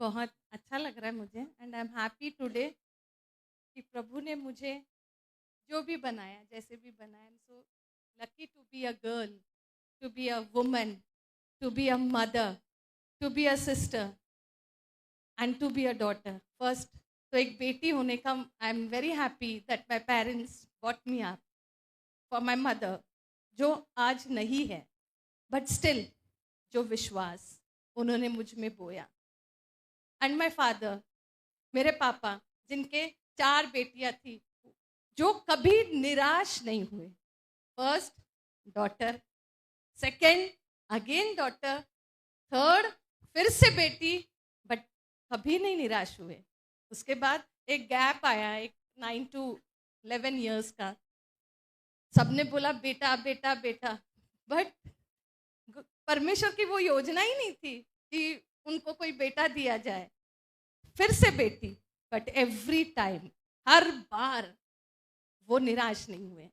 बहुत अच्छा लग रहा है मुझे and I am happy today कि प्रभु ने मुझे जो भी बनाया, जैसे भी बनाया, so lucky to be a girl, to be a woman, to be a mother, to be a sister and to be a daughter. First तो एक बेटी होने का I am very happy that my parents bought me up for my mother, जो आज नहीं है, but still जो विश्वास उन्होंने मुझ में बोया। एंड माई फादर, मेरे पापा, जिनके 4 बेटियां थी, जो कभी निराश नहीं हुए। First daughter, second again daughter, third फिर से बेटी, बट कभी नहीं निराश हुए। उसके बाद एक गैप आया, एक 9 to 11 years का। सबने बोला बेटा बेटा बेटा, बट परमेश्वर की वो योजना ही नहीं थी कि उनको कोई बेटा दिया जाए। फिर से बेटी, बट एवरी टाइम, हर बार वो निराश नहीं हुए।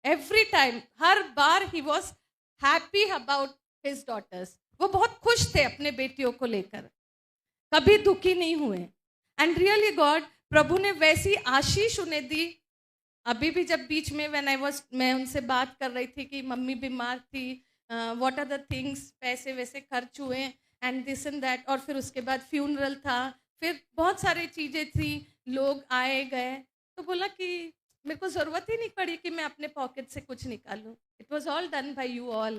एवरी टाइम, हर बार he was happy about his daughters. वो बहुत खुश थे अपने बेटियों को लेकर, कभी दुखी नहीं हुए। एंड रियली गॉड, प्रभु ने वैसी आशीष उन्हें दी। अभी भी जब बीच में मैं उनसे बात कर रही थी कि मम्मी बीमार थी, व्हाट आर द थिंग्स, पैसे वैसे खर्च हुए एंड दिस एंड दैट, और फिर उसके बाद फ्यूनरल था, फिर बहुत सारी चीज़ें थी, लोग आए गए, तो बोला कि मेरे को ज़रूरत ही नहीं पड़ी कि मैं अपने पॉकेट से कुछ निकालूं। It was all done by you all.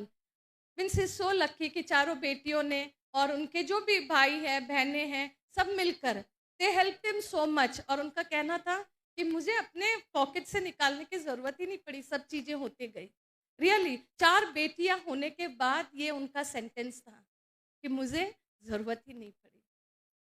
Means is so lucky कि चारों बेटियों ने और उनके जो भी भाई है, बहनें हैं, सब मिलकर they help him so much. और उनका कहना था कि मुझे अपने पॉकेट से निकालने की ज़रूरत ही नहीं पड़ी, सब चीज़ें होती गई। रियली 4 बेटियां होने के बाद ये उनका सेंटेंस था कि मुझे ज़रूरत ही नहीं पड़ी।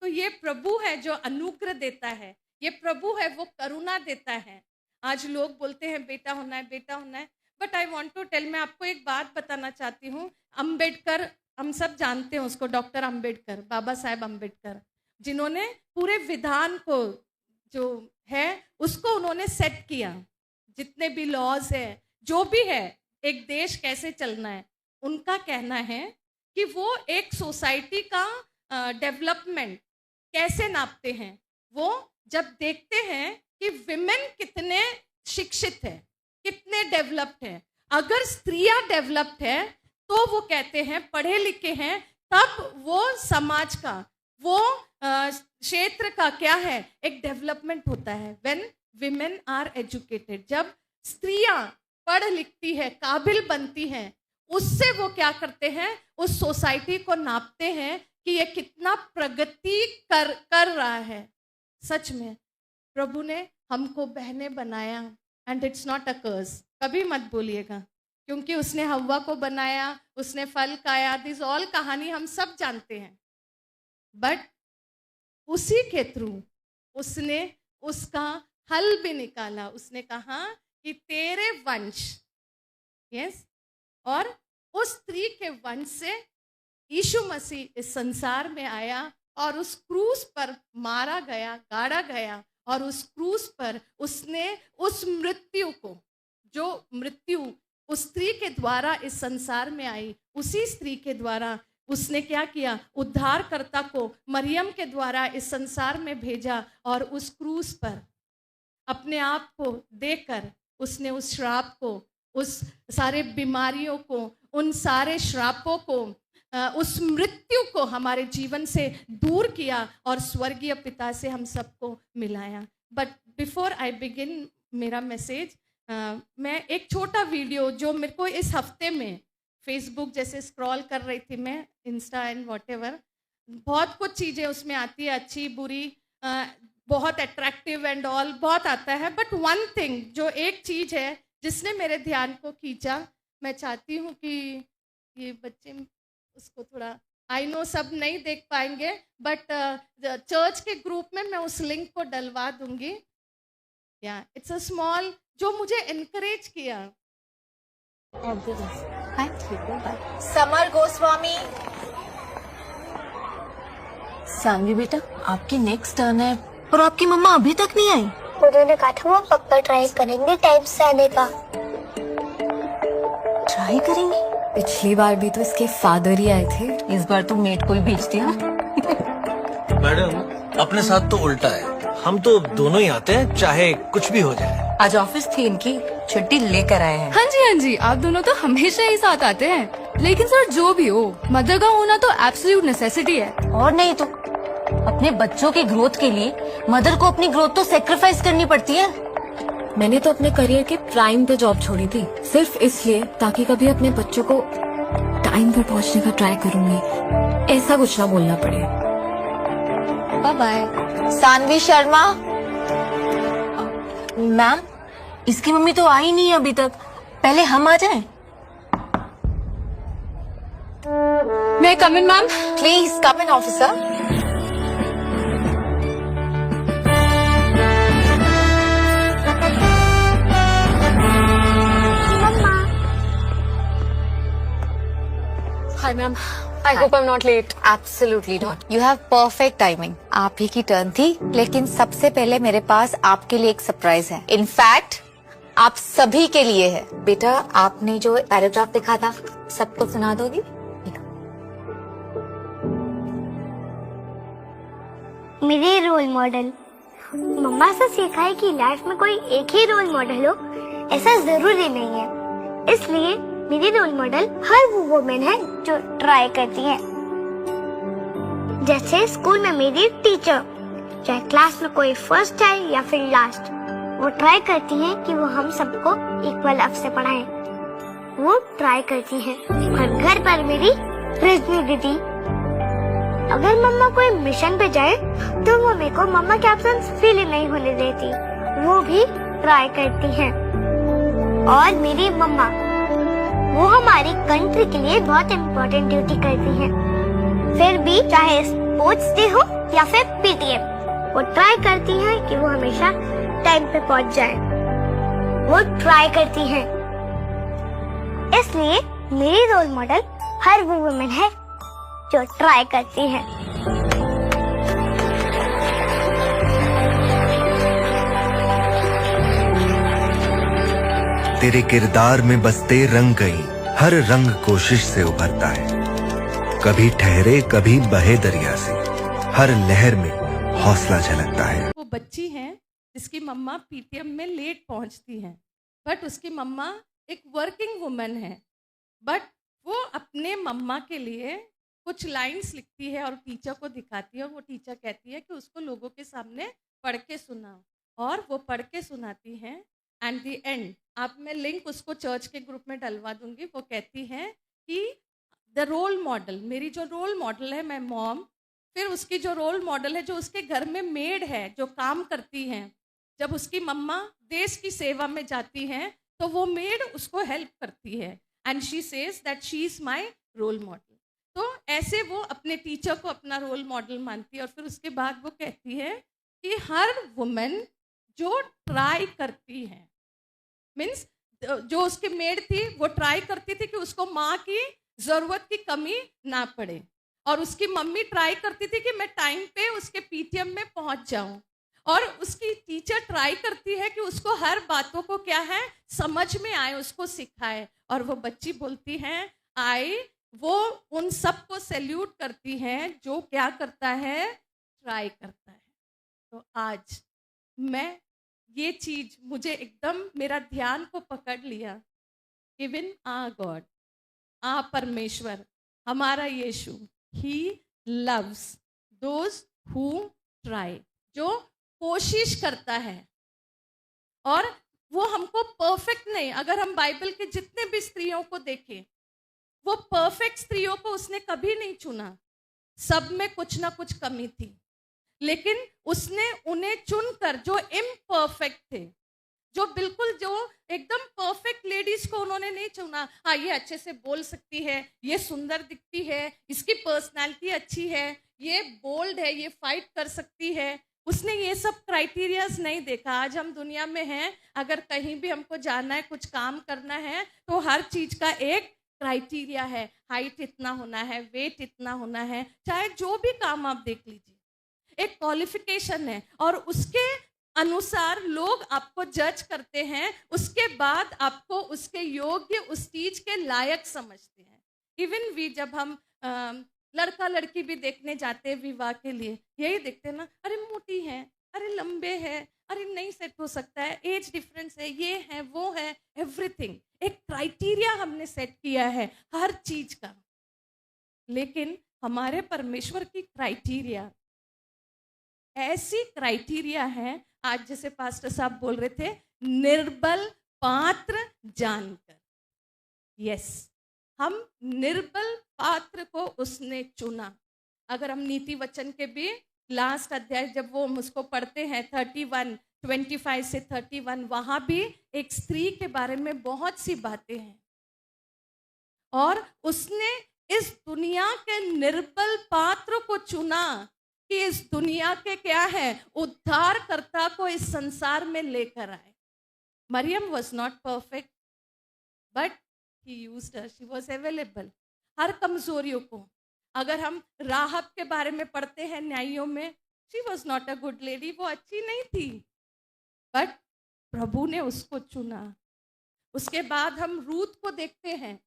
तो ये प्रभु है जो अनुग्रह देता है, ये प्रभु है वो करुणा देता है। आज लोग बोलते हैं बेटा होना है, बेटा होना है, but I want to tell, मैं आपको एक बात बताना चाहती हूँ। अंबेडकर, हम सब जानते हैं उसको, डॉक्टर अंबेडकर, बाबा साहेब अंबेडकर, जिन्होंने पूरे विधान को जो है उसको उन्होंने सेट किया। जितने भी लॉज है, जो भी है, एक देश कैसे चलना है, उनका कहना है कि वो एक सोसाइटी का डेवलपमेंट कैसे नापते हैं। वो जब देखते हैं कि विमेन कितने शिक्षित है, कितने डेवलप्ड है। अगर स्त्रियां डेवलप्ड है तो वो कहते हैं पढ़े लिखे हैं, तब वो समाज का, वो क्षेत्र का क्या है, एक डेवलपमेंट होता है। व्हेन विमेन आर एजुकेटेड, जब स्त्रियां पढ़ लिखती है, काबिल बनती हैं, उससे वो क्या करते हैं, उस सोसाइटी को नापते हैं कि ये कितना प्रगति कर रहा है। सच में प्रभु ने हमको बहनें बनाया एंड इट्स नॉट अ कर्स। कभी मत बोलिएगा, क्योंकि उसने हव्वा को बनाया, उसने फल खाया, दिस ऑल कहानी हम सब जानते हैं, बट उसी के थ्रू उसने उसका हल भी निकाला। उसने कहा कि तेरे वंश, यस, और उस स्त्री के वंश से यीशु मसीह इस संसार में आया और उस क्रूस पर मारा गया, गाड़ा गया, और उस क्रूस पर उसने उस मृत्यु को, जो मृत्यु उस स्त्री के द्वारा इस संसार में आई, उसी स्त्री के द्वारा उसने क्या किया, उद्धारकर्ता को मरियम के द्वारा इस संसार में भेजा। और उस क्रूस पर अपने आप को देकर उसने उस श्राप को, उस सारे बीमारियों को, उन सारे श्रापों को, उस मृत्यु को हमारे जीवन से दूर किया और स्वर्गीय पिता से हम सबको मिलाया। बट बिफोर आई बिगिन मेरा मैसेज, मैं एक छोटा वीडियो जो मेरे को इस हफ्ते में फेसबुक जैसे स्क्रॉल कर रही थी मैं, इंस्टा एंड व्हाटएवर, बहुत कुछ चीज़ें उसमें आती है, अच्छी बुरी, बहुत अट्रैक्टिव एंड ऑल, बहुत आता है। बट वन थिंग, जो एक चीज़ है जिसने मेरे ध्यान को खींचा, मैं चाहती हूँ कि ये बच्चे उसको थोड़ा, आई नो सब नहीं देख पाएंगे, बट चर्च के ग्रुप में मैं उस लिंक को डलवा दूंगी। या इट्स अ स्मॉल, जो मुझे एनकरेज किया। समर गोस्वामी, सानवी बेटा, आपकी नेक्स्ट टर्न है, और आपकी मम्मा अभी तक नहीं आई। उन्होंने कहा था वो पक्का ट्राई करेंगे टाइम से आने का। ट्राई करेंगे? पिछली बार भी तो इसके फादर ही आए थे, इस बार तो मेट को ही भेज दिया। मैडम अपने साथ तो उल्टा है, हम तो दोनों ही आते हैं चाहे कुछ भी हो जाए। आज ऑफिस थी इनकी, छुट्टी लेकर आए हैं। हाँ जी, आप दोनों तो हमेशा ही साथ आते हैं। लेकिन सर जो भी हो, मदर का होना तो एब्सोल्यूट नेसेसिटी है। और नहीं तो अपने बच्चों की ग्रोथ के लिए मदर को अपनी ग्रोथ तो सेक्रीफाइस करनी पड़ती है। मैंने तो अपने करियर के प्राइम पे जॉब छोड़ी थी, सिर्फ इसलिए ताकि कभी अपने बच्चों को टाइम पे पहुंचने का ट्राई करूंगी, ऐसा कुछ ना बोलना पड़े। Bye bye. Sanvi Sharma. Ma'am, इसकी मम्मी तो आई नहीं अभी तक, पहले हम आ जाएं। मैं come in ma'am? Please come in officer. Hi ma'am, I hope I am not late. Absolutely not, you have perfect timing. आप ही की टर्न थी, लेकिन सबसे पहले मेरे पास आपके लिए एक सरप्राइज है। इनफैक्ट आप सभी के लिए है। बेटा, आपने जो पैराग्राफ लिखा था सबको सुना दोगी? मेरे रोल मॉडल। मम्मा से सीखा है कि लाइफ में कोई एक ही रोल मॉडल हो ऐसा जरूरी नहीं है, इसलिए मेरी रोल मॉडल हर वो वुमेन है जो ट्राई करती है। जैसे स्कूल में मेरी टीचर, चाहे क्लास में कोई फर्स्ट आए या फिर लास्ट, वो ट्राई करती है कि वो हम सबको इक्वल अप से पढ़ाए। वो ट्राई करती है। और घर पर मेरी रजनी दीदी, अगर मम्मा कोई मिशन पे जाए तो वो मेरे को मम्मा की एब्सेंस फील नहीं होने देती, वो भी ट्राई करती है। और मेरी मम्मा, वो हमारी कंट्री के लिए बहुत इम्पोर्टेंट ड्यूटी करती है। फिर भी चाहे स्पोर्ट्स डे हो या फिर पीटीएम, वो ट्राई करती है कि वो हमेशा टाइम पे पहुंच जाए। वो ट्राई करती है, इसलिए मेरी रोल मॉडल हर वो वुमेन है जो ट्राई करती है। तेरे किरदार में बसते रंग गई, हर रंग कोशिश से उभरता है। कभी ठहरे कभी बहे दरिया से, हर लहर में हौसला झलकता है। वो बच्ची है जिसकी मम्मा पीटीएम में लेट पहुंचती है, बट उसकी मम्मा एक वर्किंग वुमन है। बट वो अपने मम्मा के लिए कुछ लाइंस लिखती है और टीचर को दिखाती है, और वो टीचर कहती है कि उसको लोगों के सामने पढ़ के सुनाओ, और वो पढ़ के सुनाती है। एंड द एंड, आप मैं लिंक उसको चर्च के ग्रुप में डलवा दूंगी। वो कहती है कि द रोल मॉडल, मेरी जो रोल मॉडल है मैं मॉम, फिर उसकी जो रोल मॉडल है जो उसके घर में मेड है जो काम करती हैं, जब उसकी मम्मा देश की सेवा में जाती हैं तो वो मेड उसको हेल्प करती है, and she says that she is my role model. तो ऐसे वो अपने टीचर को अपना रोल मॉडल मानती है। और फिर उसके बाद वो कहती है कि हर वुमेन जो ट्राई करती है, मीन्स जो उसकी मेड थी वो ट्राई करती थी कि उसको माँ की ज़रूरत की कमी ना पड़े, और उसकी मम्मी ट्राई करती थी कि मैं टाइम पे उसके पीटीएम में पहुंच जाऊं, और उसकी टीचर ट्राई करती है कि उसको हर बातों को क्या है समझ में आए, उसको सिखाए। और वो बच्ची बोलती है वो उन सबको सैल्यूट करती है जो क्या करता है, ट्राई करता है। तो आज मैं ये चीज मुझे एकदम मेरा ध्यान को पकड़ लिया। इवन गॉड, परमेश्वर, हमारा Yeshu, he loves those who try, जो कोशिश करता है। और वो हमको परफेक्ट नहीं, अगर हम बाइबल के जितने भी स्त्रियों को देखें, वो परफेक्ट स्त्रियों को उसने कभी नहीं चुना, सब में कुछ ना कुछ कमी थी, लेकिन उसने उन्हें चुनकर जो इम्परफेक्ट थे, जो बिल्कुल जो एकदम परफेक्ट लेडीज को उन्होंने नहीं चुना। हाँ, ये अच्छे से बोल सकती है, ये सुंदर दिखती है, इसकी पर्सनालिटी अच्छी है, ये बोल्ड है, ये फाइट कर सकती है। उसने ये सब क्राइटेरियाज नहीं देखा। आज हम दुनिया में हैं, अगर कहीं भी हमको जाना है, कुछ काम करना है, तो हर चीज का एक क्राइटेरिया है। हाइट इतना होना है, वेट इतना होना है, चाहे जो भी काम आप देख लीजिए, एक क्वालिफिकेशन है, और उसके अनुसार लोग आपको जज करते हैं, उसके बाद आपको उसके योग्य, उस चीज के लायक समझते हैं। इवन वी जब हम लड़का लड़की भी देखने जाते हैं विवाह के लिए, यही देखते हैं ना, अरे मोटी है, अरे लंबे है, अरे नहीं सेट हो सकता है, एज डिफरेंस है, ये है वो है, एवरीथिंग। एक क्राइटेरिया हमने सेट किया है हर चीज का। लेकिन हमारे परमेश्वर की क्राइटेरिया ऐसी क्राइटेरिया है, आज जैसे पास्टर साहब बोल रहे थे, निर्बल पात्र जानकर। यस, हम निर्बल पात्र को उसने चुना। अगर हम नीति वचन के भी लास्ट अध्याय जब वो उसको पढ़ते हैं 25 से 31, वहां भी एक स्त्री के बारे में बहुत सी बातें हैं। और उसने इस दुनिया के निर्बल पात्र को चुना कि इस दुनिया के क्या है, उद्धारकर्ता को इस संसार में लेकर आए। Mariam was not perfect, but he used her, she was available हर कमजोरियों को। अगर हम राहब के बारे में पढ़ते हैं न्यायियों में, she was not a good lady, वो अच्छी नहीं थी, बट प्रभु ने उसको चुना। उसके बाद हम रूत को देखते हैं,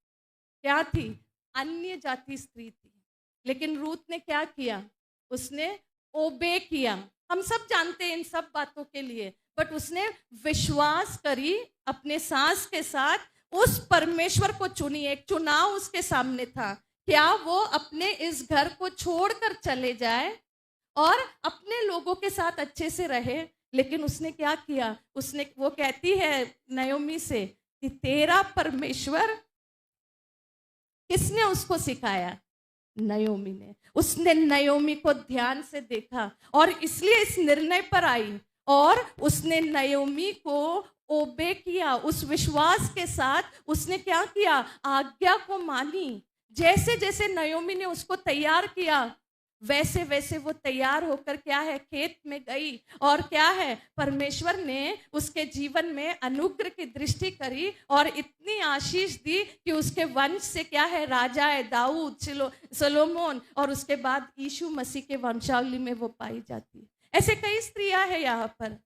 क्या थी, अन्य जाति स्त्री थी, लेकिन रूत ने क्या किया, उसने ओबे किया। हम सब जानते हैं इन सब बातों के लिए, बट उसने विश्वास करी अपने सास के साथ, उस परमेश्वर को चुनी। एक चुनाव उसके सामने था, क्या वो अपने इस घर को छोड़कर चले जाए और अपने लोगों के साथ अच्छे से रहे। लेकिन उसने क्या किया, उसने, वो कहती है नयोमी से कि तेरा परमेश्वर, किसने उसको सिखाया, नयोमी ने। उसने नयोमी को ध्यान से देखा और इसलिए इस निर्णय पर आई, और उसने नयोमी को ओबे किया। उस विश्वास के साथ उसने क्या किया, आज्ञा को मानी। जैसे जैसे नयोमी ने उसको तैयार किया, वैसे वैसे वो तैयार होकर क्या है, खेत में गई। और क्या है, परमेश्वर ने उसके जीवन में अनुग्रह की दृष्टि करी और इतनी आशीष दी कि उसके वंश से क्या है, राजा है दाऊद, सोलोमोन, और उसके बाद यीशु मसीह के वंशावली में वो पाई जाती है। ऐसे कई स्त्रियां हैं यहाँ पर।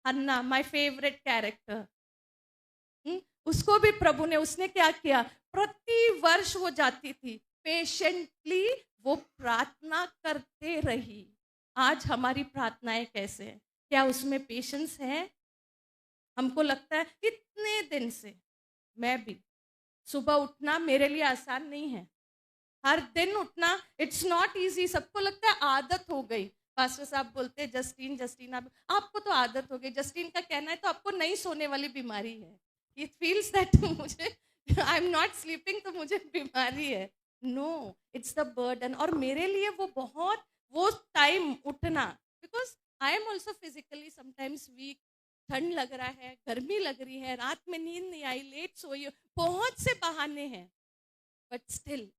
हन्ना, माय फेवरेट कैरेक्टर, उसको भी प्रभु ने, उसने क्या किया, प्रति वर्ष वो जाती थी, पेशेंटली वो प्रार्थना करते रही। आज हमारी प्रार्थनाएं कैसे हैं, क्या उसमें पेशेंस है? हमको लगता है इतने दिन से, मैं भी सुबह उठना मेरे लिए आसान नहीं है, हर दिन उठना इट्स नॉट इजी। सबको लगता है आदत हो गई। पास्टर साहब बोलते हैं जस्टिन आपको तो आदत हो गई। जस्टिन का कहना है तो आपको नहीं सोने वाली बीमारी है। ही फील्स दैट मुझे आई एम नॉट स्लीपिंग तो मुझे बीमारी है। No, it's the burden. और मेरे लिए वो बहुत, वो टाइम उठना, because I am also physically sometimes weak, ठंड लग रहा है, गर्मी लग रही है, रात में नींद नहीं आई, लेट सोई, बहुत से बहाने हैं, बट स्टिल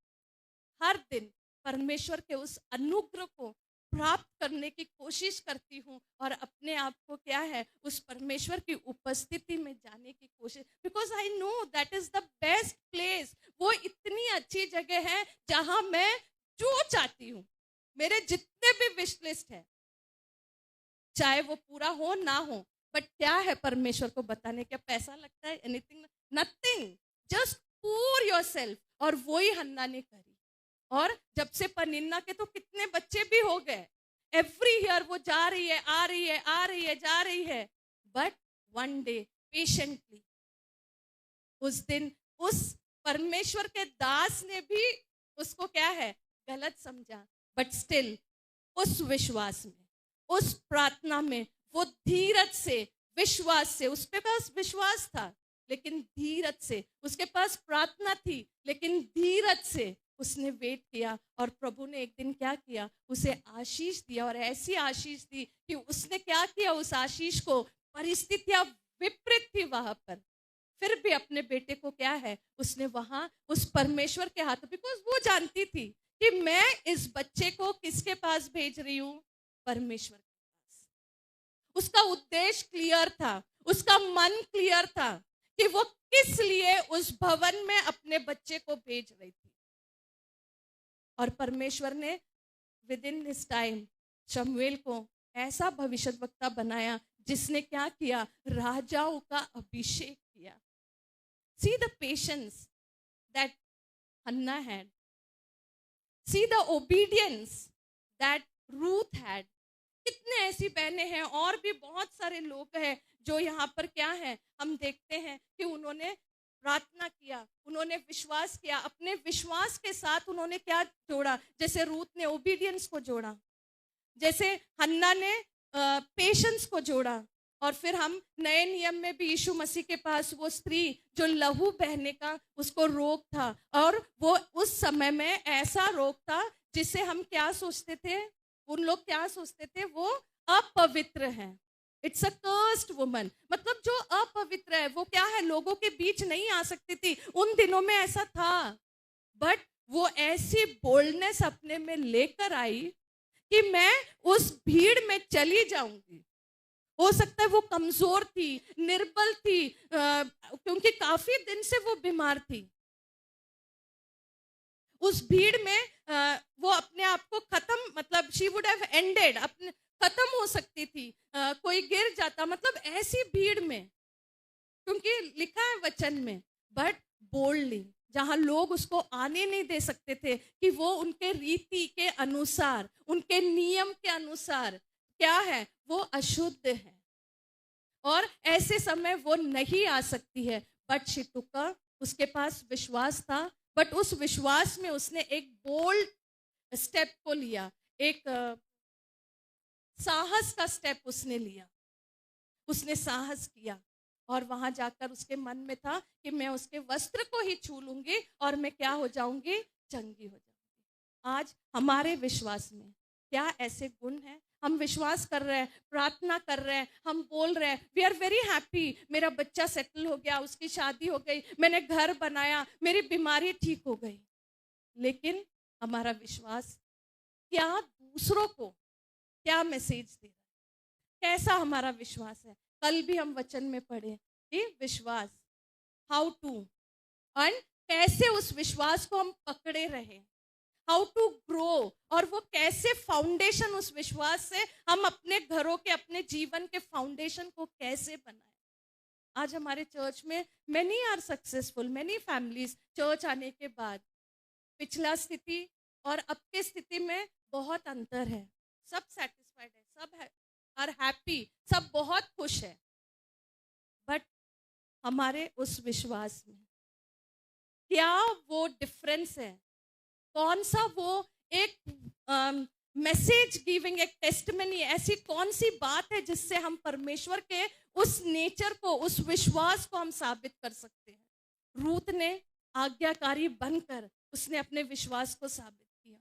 हर दिन परमेश्वर के उस अनुग्रह को प्राप्त करने की कोशिश करती हूँ और अपने आप को क्या है, उस परमेश्वर की उपस्थिति में जाने की कोशिश, because I know that is the best place. वो इतनी अच्छी जगह है जहां मैं जो चाहती हूँ, मेरे जितने भी विश लिस्ट है, चाहे वो पूरा हो ना हो, बट क्या है परमेश्वर को बताने, क्या पैसा लगता है, एनीथिंग, नथिंग, जस्ट पूर योरसेल्फ। और वही हन्ना ने करी। और जब से पनिन्ना के तो कितने बच्चे भी हो गए, एवरी ईयर वो जा रही है, आ रही है, आ रही है, जा रही है, बट वन डे पेशेंटली, उस दिन उस परमेश्वर के दास ने भी उसको क्या है, गलत समझा, बट स्टिल उस विश्वास में, उस प्रार्थना में, वो धीरज से, विश्वास से, उसके पास विश्वास था लेकिन धीरज से, उसके पास प्रार्थना थी लेकिन धीरज से उसने वेट किया। और प्रभु ने एक दिन क्या किया, उसे आशीष दिया, और ऐसी आशीष दी कि उसने क्या किया, उस आशीष को, परिस्थितियां विपरीत थी वहां पर, फिर भी अपने बेटे को क्या है, उसने वहां उस परमेश्वर के हाथ, बिकॉज वो जानती थी कि मैं इस बच्चे को किसके पास भेज रही हूं, परमेश्वर के पास। उसका उद्देश्य क्लियर था, उसका मन क्लियर था कि वो किस लिए उस भवन में अपने बच्चे को भेज रही थी। और परमेश्वर ने विद इन दिस टाइम शमूएल को ऐसा भविष्यद्वक्ता बनाया जिसने क्या किया, राजाओं का अभिषेक किया। See the patience that Hannah had. See the obedience that Ruth had. कितने ऐसी बहनें हैं और भी बहुत सारे लोग हैं जो यहाँ पर क्या है, हम देखते हैं कि उन्होंने प्रार्थना किया, उन्होंने विश्वास किया, अपने विश्वास के साथ उन्होंने क्या जोड़ा, जैसे रूथ ने ओबीडियंस को जोड़ा, जैसे हन्ना ने पेशेंस को जोड़ा। और फिर हम नए नियम में भी यीशु मसीह के पास वो स्त्री जो लहू बहने का उसको रोग था, और वो उस समय में ऐसा रोग था जिससे हम क्या सोचते थे, उन लोग क्या सोचते थे, वो अपवित्र है। इट्स अ कर्स्ड वुमन, मतलब जो अपवित्र है वो क्या है, लोगों के बीच नहीं आ सकती थी। उन दिनों में ऐसा था, बट वो ऐसी बोल्डनेस अपने में लेकर आई कि मैं उस भीड़ में चली जाऊंगी। हो सकता है वो कमजोर थी, निर्बल थी, क्योंकि काफी दिन से वो बीमार थी। उस भीड़ में वो अपने आप को खत्म, मतलब शी वुड हैव एंडेड, अपने खत्म हो सकती थी, कोई गिर जाता, मतलब ऐसी भीड़ में, क्योंकि लिखा है वचन में, बट बोल्डली, जहां लोग उसको आने नहीं दे सकते थे कि वो उनके रीति के अनुसार, उनके नियम के अनुसार क्या है, वो अशुद्ध है और ऐसे समय वो नहीं आ सकती है। बट शितुका, उसके पास विश्वास था, बट उस विश्वास में उसने एक बोल्ड स्टेप को लिया, एक साहस का स्टेप उसने लिया, उसने साहस किया और वहां जाकर उसके मन में था कि मैं उसके वस्त्र को ही छू लूंगी और मैं क्या हो जाऊंगी, चंगी हो जाऊंगी। आज हमारे विश्वास में क्या ऐसे गुण हैं, हम विश्वास कर रहे हैं, प्रार्थना कर रहे हैं, हम बोल रहे हैं, वी आर वेरी हैप्पी, मेरा बच्चा सेटल हो गया, उसकी शादी हो गई, मैंने घर बनाया, मेरी बीमारी ठीक हो गई, लेकिन हमारा विश्वास क्या दूसरों को क्या मैसेज दे रहा है, कैसा हमारा विश्वास है। कल भी हम वचन में पढ़े कि विश्वास, हाउ टू, एंड कैसे उस विश्वास को हम पकड़े रहे, हाउ टू ग्रो, और वो कैसे फाउंडेशन, उस विश्वास से हम अपने घरों के, अपने जीवन के फाउंडेशन को कैसे बनाए। आज हमारे चर्च में many are successful, many families church आने के बाद, पिछला स्थिति और अब के स्थिति में बहुत अंतर है, सब सेटिस्फाइड है, सब है आर हैप्पी, सब बहुत खुश है, बट हमारे उस विश्वास में क्या वो डिफरेंस है, कौन सा वो एक मैसेज गिविंग, एक टेस्टिमनी, ऐसी कौन सी बात है जिससे हम परमेश्वर के उस नेचर को, उस विश्वास को हम साबित कर सकते हैं। रूथ ने आज्ञाकारी बनकर उसने अपने विश्वास को साबित किया।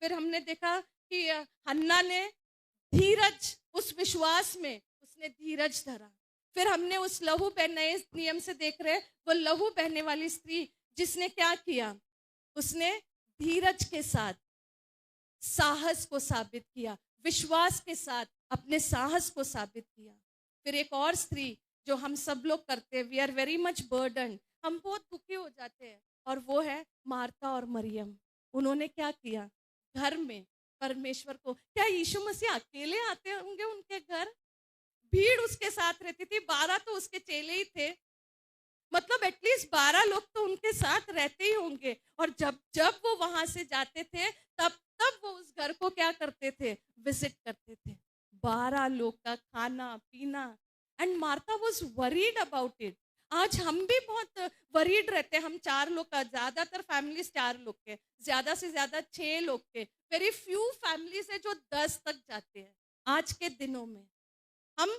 फिर हमने देखा कि हन्ना ने धीरज, उस विश्वास में उसने धीरज धरा। फिर हमने उस लहू बहने, नए नियम से देख रहे, वो लहू बहने वाली स्त्री जिसने क्या किया, उसने धीरज के साथ साहस को साबित किया, विश्वास के साथ अपने साहस को साबित किया। फिर एक और स्त्री जो हम सब लोग करते हैं, we are very much burden, हम बहुत दुखी हो जाते हैं, और वो है मार्था और मरियम। उन्होंने क्या किया, घर में परमेश्वर को, क्या यीशु मसीह अकेले आते होंगे उनके घर, भीड़ उसके साथ रहती थी, 12 तो उसके चेले ही थे, मतलब एटलीस्ट 12 लोग तो उनके साथ रहते ही होंगे, और जब जब वो वहां से जाते थे तब तब वो उस घर को क्या करते थे, विजिट करते थे। 12 लोग का खाना पीना, and Martha was worried about it. आज हम भी बहुत वरीड रहते हैं, हम 4 लोग का, ज्यादातर फैमिलीज 4 लोग के, ज्यादा से ज्यादा 6 लोग के, वेरी फ्यू फैमिलीज है जो 10 तक जाते हैं। आज के दिनों में हम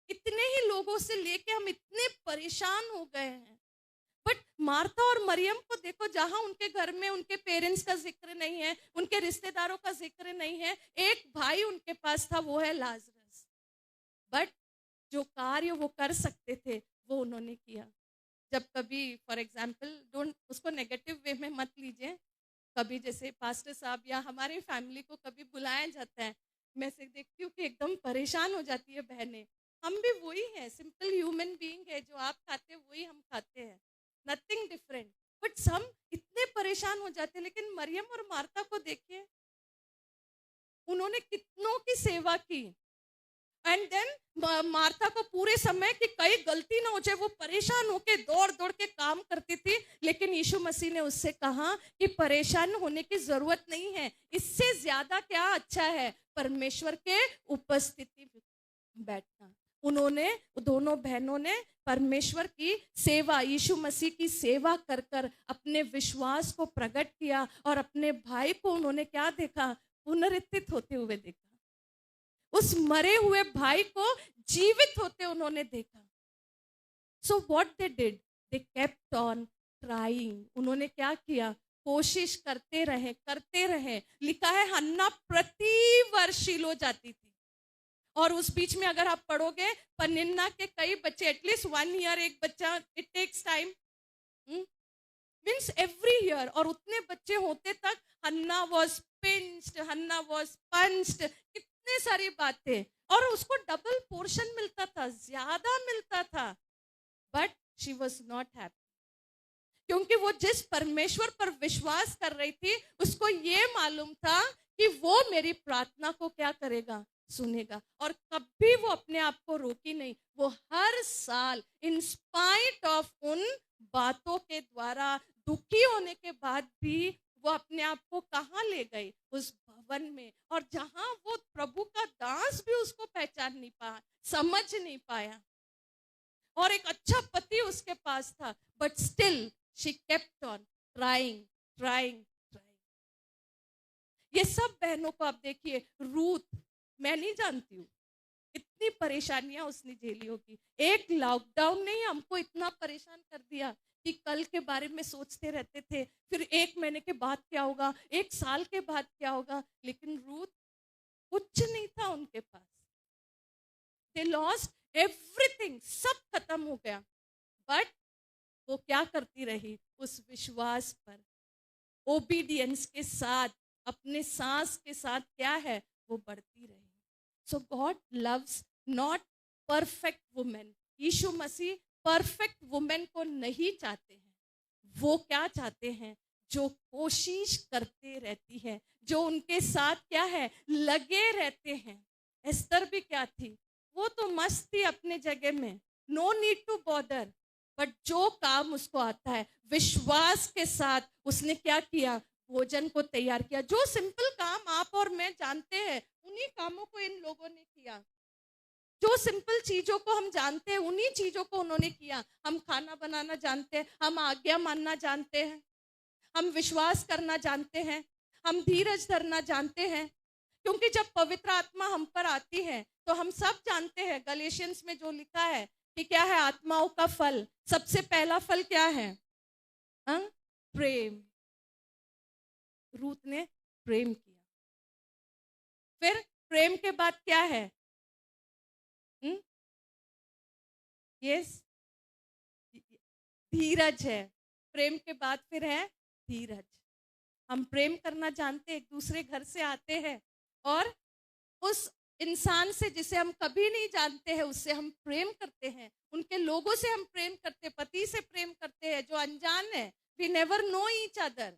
इतने ही लोगों से लेके हम इतने परेशान हो गए हैं, बट मार्था और मरियम को देखो, जहां उनके घर में उनके पेरेंट्स का जिक्र नहीं है, उनके रिश्तेदारों का जिक्र नहीं है, एक भाई उनके पास था, वो है लाजरस, बट जो कार्य वो कर सकते थे वो उन्होंने किया। जब कभी, फॉर एग्जाम्पल, डोंट उसको नेगेटिव वे में मत लीजिए, कभी जैसे पास्टर साहब या हमारी फैमिली को कभी बुलाया जाता है, मैं से देखती हूँ कि एकदम परेशान हो जाती है बहनें। हम भी वही हैं, सिंपल ह्यूमन बीइंग है, जो आप खाते हैं वही हम खाते हैं, नथिंग डिफरेंट, बट हम इतने परेशान हो जाते हैं। लेकिन मरियम और मार्था को देखिए, उन्होंने कितनों की सेवा की, एंड देन मार्था को पूरे समय की कई गलती ना हो जाए, वो परेशान होके दौड़ दौड़ के काम करती थी, लेकिन यीशु मसीह ने उससे कहा कि परेशान होने की जरूरत नहीं है, इससे ज्यादा क्या अच्छा है, परमेश्वर के उपस्थिति में बैठना। उन्होंने, दोनों बहनों ने परमेश्वर की सेवा, यीशु मसीह की सेवा कर कर अपने विश्वास को प्रकट किया, और अपने भाई को उन्होंने क्या देखा, पुनरुत्थित होते हुए देखा। उस मरे हुए भाई को जीवित होते उन्होंने देखा। So what they did, they kept on trying. उन्होंने क्या किया, कोशिश करते रहे। लिखा है हन्ना प्रति वर्ष शीलो जाती थी, और उस बीच में अगर आप पढ़ोगे पनिन्ना के कई बच्चे, एटलीस्ट 1 ईयर एक बच्चा, it takes time, means every year, और उतने बच्चे होते तक Hannah was pinched, Hannah was punched, कितने सारी बातें, और उसको डबल पोर्शन मिलता था, ज्यादा मिलता था, but she was not happy, क्योंकि वो जिस परमेश्वर पर विश्वास कर रही थी, उसको ये मालूम था कि वो मेरी प्रार्थना को क्या करेगा, सुनेगा। और कभी वो अपने आप को रोकी नहीं, वो हर साल इन स्पाइट ऑफ उन बातों के द्वारा दुखी होने के बाद भी वो अपने आप को कहाँ ले गई, उस भवन में, और जहां वो प्रभु का दास भी उसको पहचान नहीं पाया, समझ नहीं पाया, और एक अच्छा पति उसके पास था, but still she kept on trying. ये सब बहनों को आप देखिए, रूथ, मैं नहीं जानती हूँ इतनी परेशानियां उसने झेली होगी। एक लॉकडाउन ने हमको इतना परेशान कर दिया कि कल के बारे में सोचते रहते थे, फिर 1 महीने के बाद क्या होगा, 1 साल के बाद क्या होगा, लेकिन रूथ कुछ नहीं था उनके पास। दे लॉस्ट एवरीथिंग, सब खत्म हो गया, बट वो क्या करती रही, उस विश्वास पर, ओबीडियंस के साथ, अपने सांस के साथ क्या है, वो बढ़ती रही। So God loves not perfect women. Yeshu Masih perfect women को नहीं चाहते हैं, वो क्या चाहते हैं, जो कोशिश करते रहती है, जो उनके साथ क्या है, लगे रहते हैं। एस्तर भी क्या थी, वो तो मस्त थी अपने जगह में, no need to bother, but जो काम उसको आता है, विश्वास के साथ उसने क्या किया, भोजन को तैयार किया। जो सिंपल काम आप और मैं जानते हैं, उन्हीं कामों को इन लोगों ने किया। जो सिंपल चीजों को हम जानते हैं, उन्हीं चीजों को उन्होंने किया। हम खाना बनाना जानते हैं, हम आज्ञा मानना जानते हैं, हम विश्वास करना जानते हैं, हम धीरज धरना जानते हैं, क्योंकि जब पवित्र आत्मा हम पर आती है तो हम सब जानते हैं, गलेशियंस में जो लिखा है कि क्या है, आत्माओं का फल, सबसे पहला फल क्या है, प्रेम। रूथ ने प्रेम किया, फिर प्रेम के बाद क्या है, यस, धीरज है। प्रेम के बाद फिर है धीरज। हम प्रेम करना जानते, एक दूसरे घर से आते हैं और उस इंसान से जिसे हम कभी नहीं जानते हैं, उससे हम प्रेम करते हैं, उनके लोगों से हम प्रेम करते हैं, पति से प्रेम करते हैं जो अनजान है, we never know each other,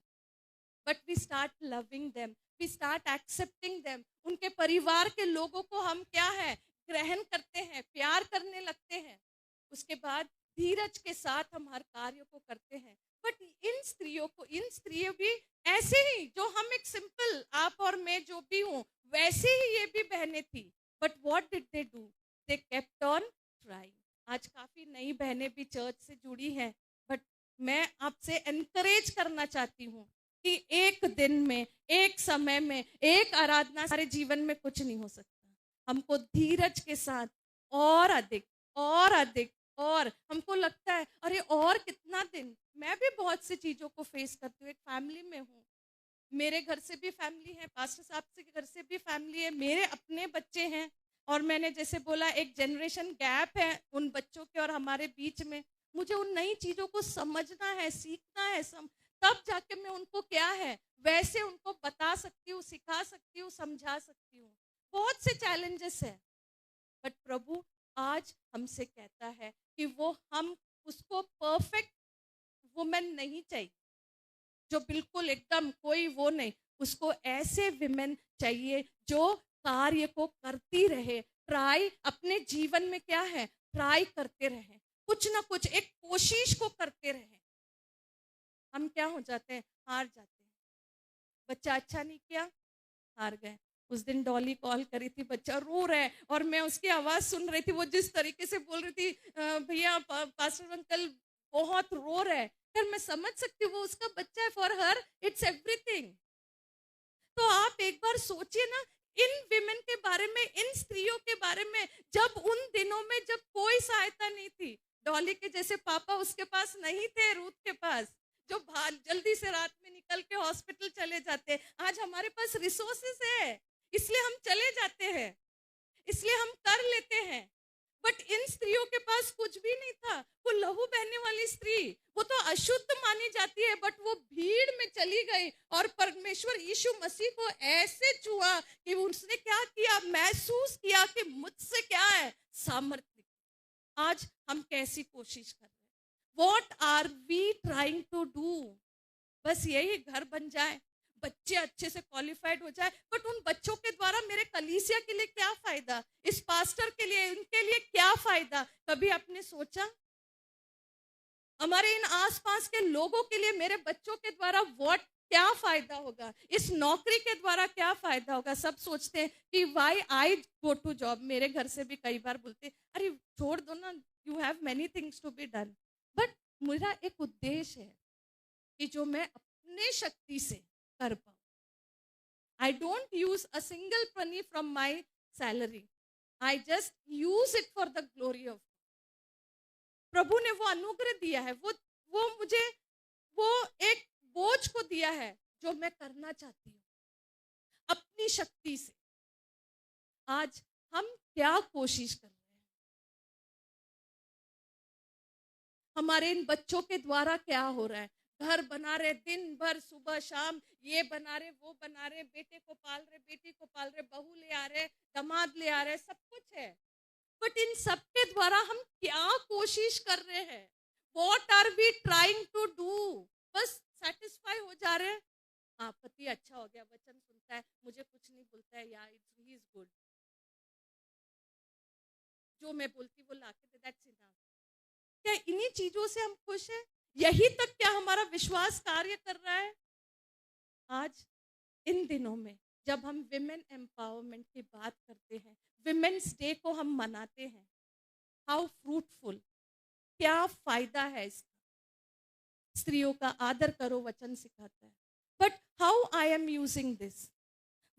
but we start loving them, we start accepting them. उनके परिवार के लोगों को हम क्या है, ग्रहण करते हैं, प्यार करने लगते हैं। उसके बाद धीरज के साथ हम हर कार्य को करते हैं। बट इन स्त्रियों भी ऐसे ही, जो हम एक सिंपल, आप और मैं जो भी हूँ, वैसे ही ये भी बहनें थी। But what did they do, they kept on trying. आज काफी नई बहनें भी चर्च से जुड़ी हैं, बट मैं आपसे एनकरेज करना चाहती हूँ कि एक दिन में, एक समय में, एक आराधना सारे जीवन में कुछ नहीं हो सकता। हमको धीरज के साथ और अधिक और अधिक, और हमको लगता है अरे और कितना दिन। मैं भी बहुत सी चीजों को फेस करती हूँ, एक फैमिली में हूँ, मेरे घर से भी फैमिली है, पास्टर साहब के घर से भी फैमिली है, मेरे अपने बच्चे हैं, और मैंने जैसे बोला एक जनरेशन गैप है उन बच्चों के और हमारे बीच में। मुझे उन नई चीजों को समझना है, सीखना है, तब जाके मैं उनको क्या है वैसे उनको बता सकती हूँ, सिखा सकती हूँ, समझा सकती हूँ। बहुत से चैलेंजेस है, बट प्रभु आज हमसे कहता है कि वो, हम उसको परफेक्ट वुमेन नहीं चाहिए जो बिल्कुल एकदम कोई वो नहीं, उसको ऐसे विमेन चाहिए जो कार्य को करती रहे, ट्राई अपने जीवन में क्या है, ट्राई करते रहें, कुछ ना कुछ एक कोशिश को करते रहें। हम क्या हो जाते हैं, हार जाते हैं। बच्चा अच्छा नहीं किया, हार गए। उस दिन डॉली कॉल करी थी, बच्चा रो रहा है और मैं उसकी आवाज सुन रही थी, वो जिस तरीके से बोल रही थी, भैया पास्टर अंकल बहुत रो रहा है। फिर मैं समझ सकती हूँ वो उसका बच्चा है, फॉर हर इट्स एवरीथिंग। तो आप एक बार सोचिए ना, इन विमेन के बारे में, इन स्त्रियों के बारे में, जब उन दिनों में जब कोई सहायता नहीं थी, डॉली के जैसे पापा उसके पास नहीं थे, रूथ के पास, जो जल्दी से रात में निकल के हॉस्पिटल चले जाते। आज हमारे पास रिसोर्सेस है, इसलिए हम चले जाते हैं, इसलिए हम कर लेते हैं। बट इन स्त्रियों के पास कुछ भी नहीं था। वो लहू बहने वाली स्त्री, वो तो अशुद्ध मानी जाती है, बट वो भीड़ में चली गई और परमेश्वर यीशु मसीह को ऐसे छुआ कि उसने क्या किया, महसूस किया कि मुझसे क्या है, सामर्थ्य। आज हम कैसी कोशिश कर रहे हैं? What are we trying to do? बस यही, घर बन जाए, बच्चे अच्छे से क्वालिफाइड हो जाए, बट उन बच्चों के द्वारा मेरे कलीसिया के लिए क्या फायदा, इस पास्टर के लिए, उनके लिए क्या फायदा? कभी आपने सोचा हमारे इन आसपास के लोगों के लिए मेरे बच्चों के द्वारा व्हाट क्या फायदा होगा, इस नौकरी के द्वारा क्या फायदा होगा? सब सोचते हैं कि why I go to job. मेरे घर से भी कई बार बोलते हैं, अरे छोड़ दो ना, you have many things to be done. But मेरा एक उद्देश्य है कि जो मैं अपने शक्ति से कर पाऊं। I don't use a single penny from my salary, I just use it for the glory of. प्रभु ने वो अनुग्रह दिया है, वो मुझे वो एक बोझ को दिया है जो मैं करना चाहती हूँ अपनी शक्ति से। आज हम क्या कोशिश कर रहे हैं? हमारे इन बच्चों के द्वारा क्या हो रहा है? घर बना रहे दिन भर, सुबह शाम, ये बना रहे, वो बना रहे, बेटे को पाल रहे, बेटी को पाल रहे, बहू ले आ रहे, दामाद ले आ रहे, सब कुछ है। बट इन सब के द्वारा हम क्या कोशिश कर रहे हैं? What are we trying to do? बस सेटिस्फाई हो जा रहे हैं। हाँ, पति अच्छा हो गया, वचन सुनता है, मुझे कुछ नहीं बोलता है, या ही इज गुड, जो मैं बोलती वो लाके दे, दैट्स इनफ। क्या इन्हीं चीजों से हम खुश हैं? यही तक क्या हमारा विश्वास कार्य कर रहा है? आज इन दिनों में जब हम विमेन एम्पावरमेंट की बात करते हैं, विमेन्स डे को हम मनाते हैं, हाउ फ्रूटफुल, क्या फायदा है इसका? स्त्रियों का आदर करो वचन सिखाता है, but how I am using this,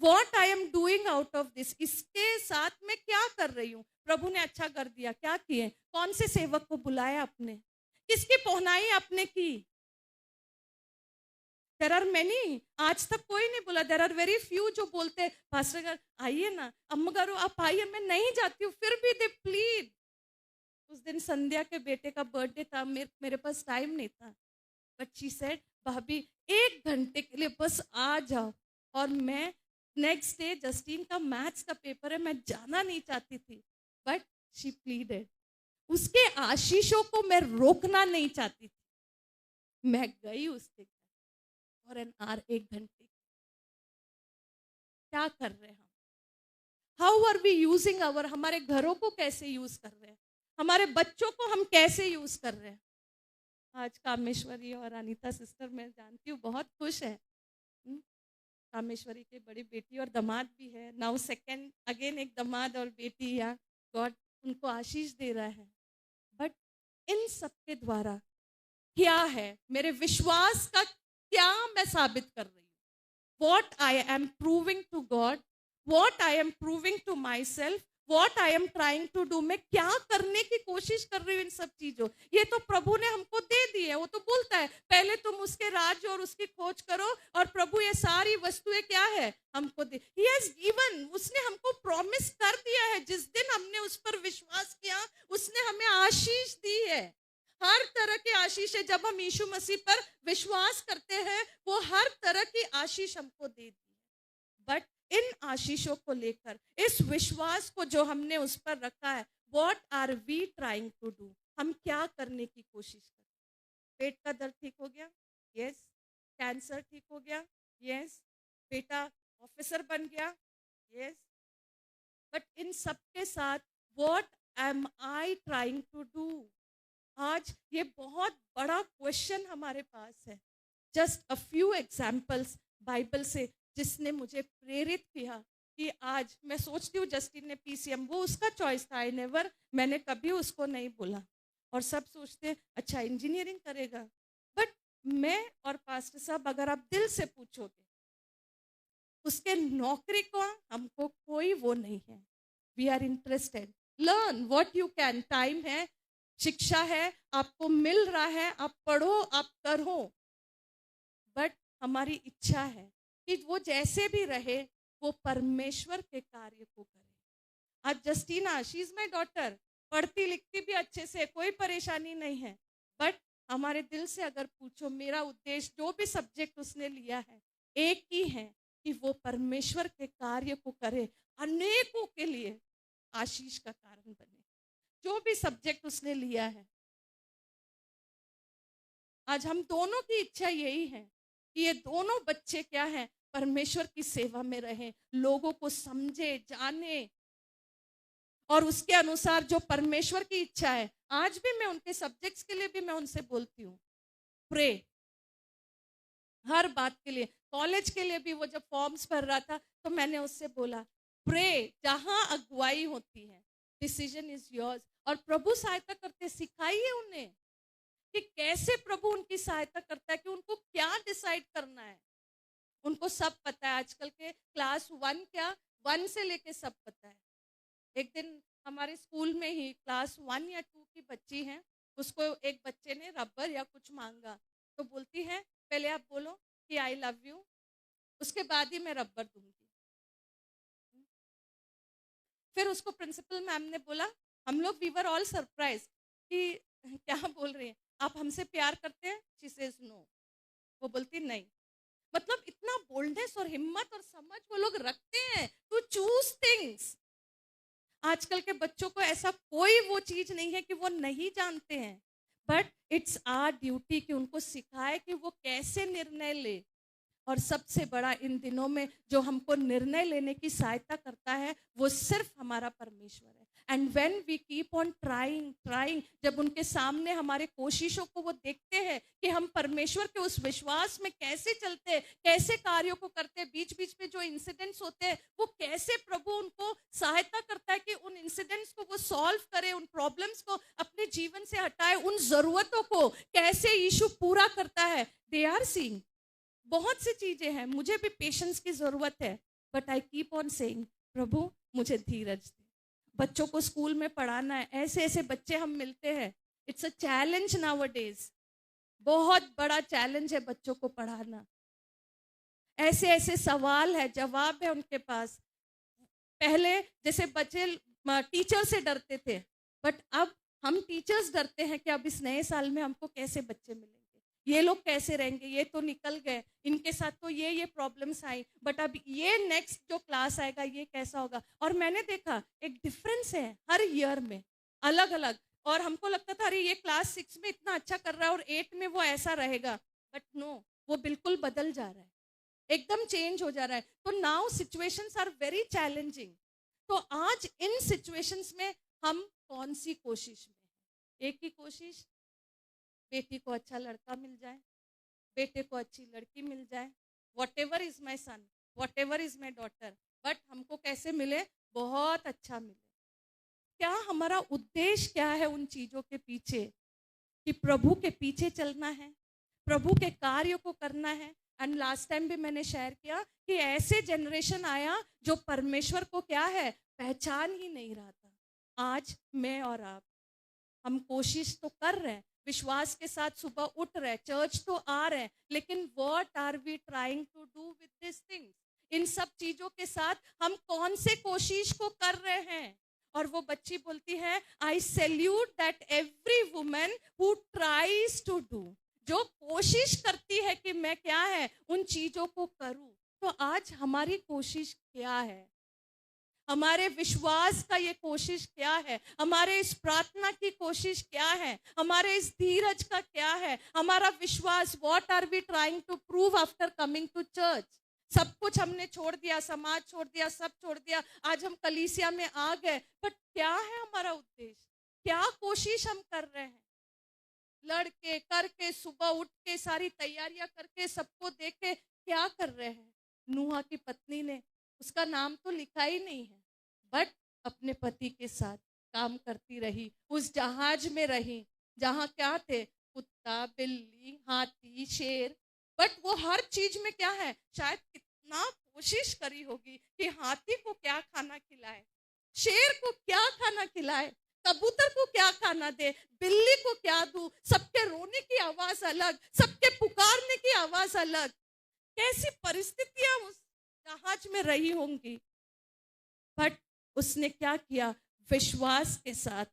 what I am doing out of this, इसके साथ मैं क्या कर रही हूँ? प्रभु ने अच्छा कर दिया, क्या किए? कौन से सेवक को बुलाया आपने? किसकी पहुनाई आपने की? देयर आर मेनी, आज तक कोई नहीं बोला। देयर आर वेरी फ्यू जो बोलते हैं, पास्टर गाరు आइए ना, अम्मा गाరు आप आइए, मैं नहीं जाती हूँ, फिर भी दे प्लीज। उस दिन संध्या के बेटे का बर्थडे था, मेरे पास टाइम नहीं था, बट शी सेड भाभी 1 घंटे के लिए बस आ जाओ। और मैं नेक्स्ट डे, जस्टिन का मैथ्स का पेपर है, मैं जाना नहीं चाहती थी, बट शी प्लीडेड। उसके आशीषों को मैं रोकना नहीं चाहती थी, मैं गई उसके घर और एन आवर 1 घंटे। क्या कर रहे हैं हम? How are we using our, हमारे घरों को कैसे यूज कर रहे हैं? हमारे बच्चों को हम कैसे यूज कर रहे हैं? आज कामेश्वरी और अनीता सिस्टर मैं जानती हूँ बहुत खुश है। कामेश्वरी के बड़ी बेटी और दामाद भी है, नाउ सेकेंड अगेन एक दामाद और बेटी, या गॉड उनको आशीष दे रहा है। बट इन सब के द्वारा क्या है? मेरे विश्वास का क्या मैं साबित कर रही हूँ? What I am proving to God, what I am proving to myself, what I am trying to do, मैं क्या करने की कोशिश कर रही हूँ इन सब चीजों? ये तो प्रभु ने हमको दे दी है। वो तो बोलता है पहले तुम उसके राज्य और उसकी खोज करो, और प्रभु ये सारी वस्तुएं क्या है हमको दे। He has given, उसने हमको प्रॉमिस कर दिया है। जिस दिन हमने उस पर विश्वास किया, उसने हमें आशीष दी है, हर तरह की आशीष है। जब हम यीशु मसीह पर विश्वास करते हैं, वो हर तरह की आशीष हमको दे दी है। बट इन आशीषों को लेकर, इस विश्वास को जो हमने उस पर रखा है, what are we trying to do, हम क्या करने की कोशिश कर रहे हैं? पेट का दर्द ठीक हो गया, यस। कैंसर ठीक हो गया, यस। बेटा ऑफिसर बन गया, यस। बट इन सब के साथ what am I trying to do? आज ये बहुत बड़ा क्वेश्चन हमारे पास है. Just a few examples Bible से जिसने मुझे प्रेरित किया कि आज मैं सोचती हूँ जस्टिन ने पीसीएम, वो उसका चॉइस था. मैंने कभी उसको नहीं बोला. और सब सोचते हैं अच्छा इंजीनियरिंग करेगा. बट मैं और पास्टर साहब अगर आप दिल से पूछोगे, उसके नौकरी को हमको कोई वो नहीं है. We are interested. Learn what you can. Time है, शिक्षा है, आपको मिल रहा है, आप पढ़ो, आप करो. बट हमारी इच्छा है कि वो जैसे भी रहे वो परमेश्वर के कार्य को करे. आज जस्टिना, शी इज माई डॉटर, पढ़ती लिखती भी अच्छे से, कोई परेशानी नहीं है. बट हमारे दिल से अगर पूछो, मेरा उद्देश्य जो भी सब्जेक्ट उसने लिया है एक ही है कि वो परमेश्वर के कार्य को करे, अनेकों के लिए आशीष का कारण बने. जो भी सब्जेक्ट उसने लिया है, आज हम दोनों की इच्छा यही है कि ये दोनों बच्चे क्या हैं, परमेश्वर की सेवा में रहें, लोगों को समझे, जाने और उसके अनुसार जो परमेश्वर की इच्छा है. आज भी मैं उनके सब्जेक्ट्स के लिए भी मैं उनसे बोलती हूँ प्रे, हर बात के लिए. कॉलेज के लिए भी वो जब फॉर्म्स भर रहा था तो मैंने उससे बोला प्रे. जहां अगुवाई होती है, डिसीजन इज योर्स. और प्रभु सहायता करते, सिखाइए उन्हें कि कैसे प्रभु उनकी सहायता करता है, कि उनको क्या डिसाइड करना है. उनको सब पता है. आजकल के क्लास 1 क्या 1 से लेके सब पता है. एक दिन हमारे स्कूल में ही क्लास 1 या 2 की बच्ची है, उसको एक बच्चे ने रबर या कुछ मांगा तो बोलती है पहले आप बोलो कि आई लव यू, उसके बाद ही मैं रबर दूंगी. फिर उसको प्रिंसिपल मैम ने बोला, हम लोग वी वर ऑल सरप्राइज कि क्या बोल रही हैं, आप हमसे प्यार करते हैं? She says no. वो बोलती नहीं. मतलब इतना बोल्डनेस और हिम्मत और समझ वो लोग रखते हैं टू चूज थिंग्स. आजकल के बच्चों को ऐसा कोई वो चीज नहीं है कि वो नहीं जानते हैं. बट इट्स आवर ड्यूटी कि उनको सिखाए कि वो कैसे निर्णय ले. और सबसे बड़ा इन दिनों में जो हमको निर्णय लेने की सहायता करता है वो सिर्फ हमारा परमेश्वर है. And when we keep on trying, जब उनके सामने हमारे कोशिशों को वो देखते हैं कि हम परमेश्वर के उस विश्वास में कैसे चलते हैं, कैसे कार्यों को करते हैं, बीच बीच में जो इंसिडेंट्स होते हैं वो कैसे प्रभु उनको सहायता करता है कि उन इंसिडेंट्स को वो सॉल्व करे, उन प्रॉब्लम्स को अपने जीवन से हटाए, उन जरूरतों को कैसे यीशु पूरा करता है. They are seeing. बहुत सी चीजें हैं, मुझे भी पेशेंस की जरूरत है. But I keep on saying प्रभु मुझे धीरज दे. बच्चों को स्कूल में पढ़ाना है, ऐसे ऐसे बच्चे हम मिलते हैं. It's a challenge nowadays. बहुत बड़ा चैलेंज है बच्चों को पढ़ाना. ऐसे ऐसे सवाल है, जवाब है उनके पास. पहले जैसे बच्चे टीचर से डरते थे, बट अब हम टीचर्स डरते हैं कि अब इस नए साल में हमको कैसे बच्चे मिलेंगे, ये लोग कैसे रहेंगे, ये तो निकल गए, इनके साथ तो ये प्रॉब्लम्स आई, बट अब ये नेक्स्ट जो क्लास आएगा ये कैसा होगा. और मैंने देखा एक डिफरेंस है हर ईयर में, अलग अलग. और हमको लगता था अरे ये क्लास 6 में इतना अच्छा कर रहा है और 8 में वो ऐसा रहेगा. बट नो, वो बिल्कुल बदल जा रहा है, एकदम चेंज हो जा रहा है. तो now situations are very challenging. तो आज इन सिचुएशंस में हम कौन सी कोशिश में हैं? एक ही कोशिश, बेटी को अच्छा लड़का मिल जाए, बेटे को अच्छी लड़की मिल जाए. Whatever is my son, whatever is my daughter, but हमको कैसे मिले, बहुत अच्छा मिले. क्या हमारा उद्देश्य क्या है उन चीजों के पीछे? कि प्रभु के पीछे चलना है, प्रभु के कार्य को करना है. एंड लास्ट टाइम भी मैंने शेयर किया कि ऐसे जनरेशन आया जो परमेश्वर को क्या है पहचान ही नहीं रहा था. आज मैं और आप, हम कोशिश तो कर रहे हैं, विश्वास के साथ सुबह उठ रहे, चर्च तो आ रहे, लेकिन what are we trying to do with this things? इन सब चीजों के साथ हम कौन से कोशिश को कर रहे हैं? और वो बच्ची बोलती है I salute that every woman who tries to do, जो कोशिश करती है कि मैं क्या है उन चीजों को करूं. तो आज हमारी कोशिश क्या है? हमारे विश्वास का ये कोशिश क्या है? हमारे इस प्रार्थना की कोशिश क्या है? हमारे इस धीरज का क्या है? हमारा विश्वास, what are we trying to prove after coming to church? सब कुछ हमने छोड़ दिया, समाज छोड़ दिया, सब छोड़ दिया, आज हम कलीसिया में आ गए, बट क्या है हमारा उद्देश्य? क्या कोशिश हम कर रहे हैं? लड़के करके, सुबह उठ के, सारी तैयारियां करके, सबको देख के क्या कर रहे हैं? नूहा की पत्नी ने, उसका नाम तो लिखा ही नहीं है, बट अपने पति के साथ काम करती रही, उस जहाज में रही जहां क्या थे? कुत्ता, बिल्ली, हाथी, शेर, बट वो हर चीज में क्या है? शायद कितना कोशिश करी होगी कि हाथी को क्या खाना खिलाए, शेर को क्या खाना खिलाए, कबूतर को क्या खाना दे, बिल्ली को क्या दूं, सबके रोने की आवाज अलग, सबके पुकारने की आवाज अलग। कैसी परिस्थितियां उस जहाज में रही होंगी, बट उसने क्या किया? विश्वास के साथ,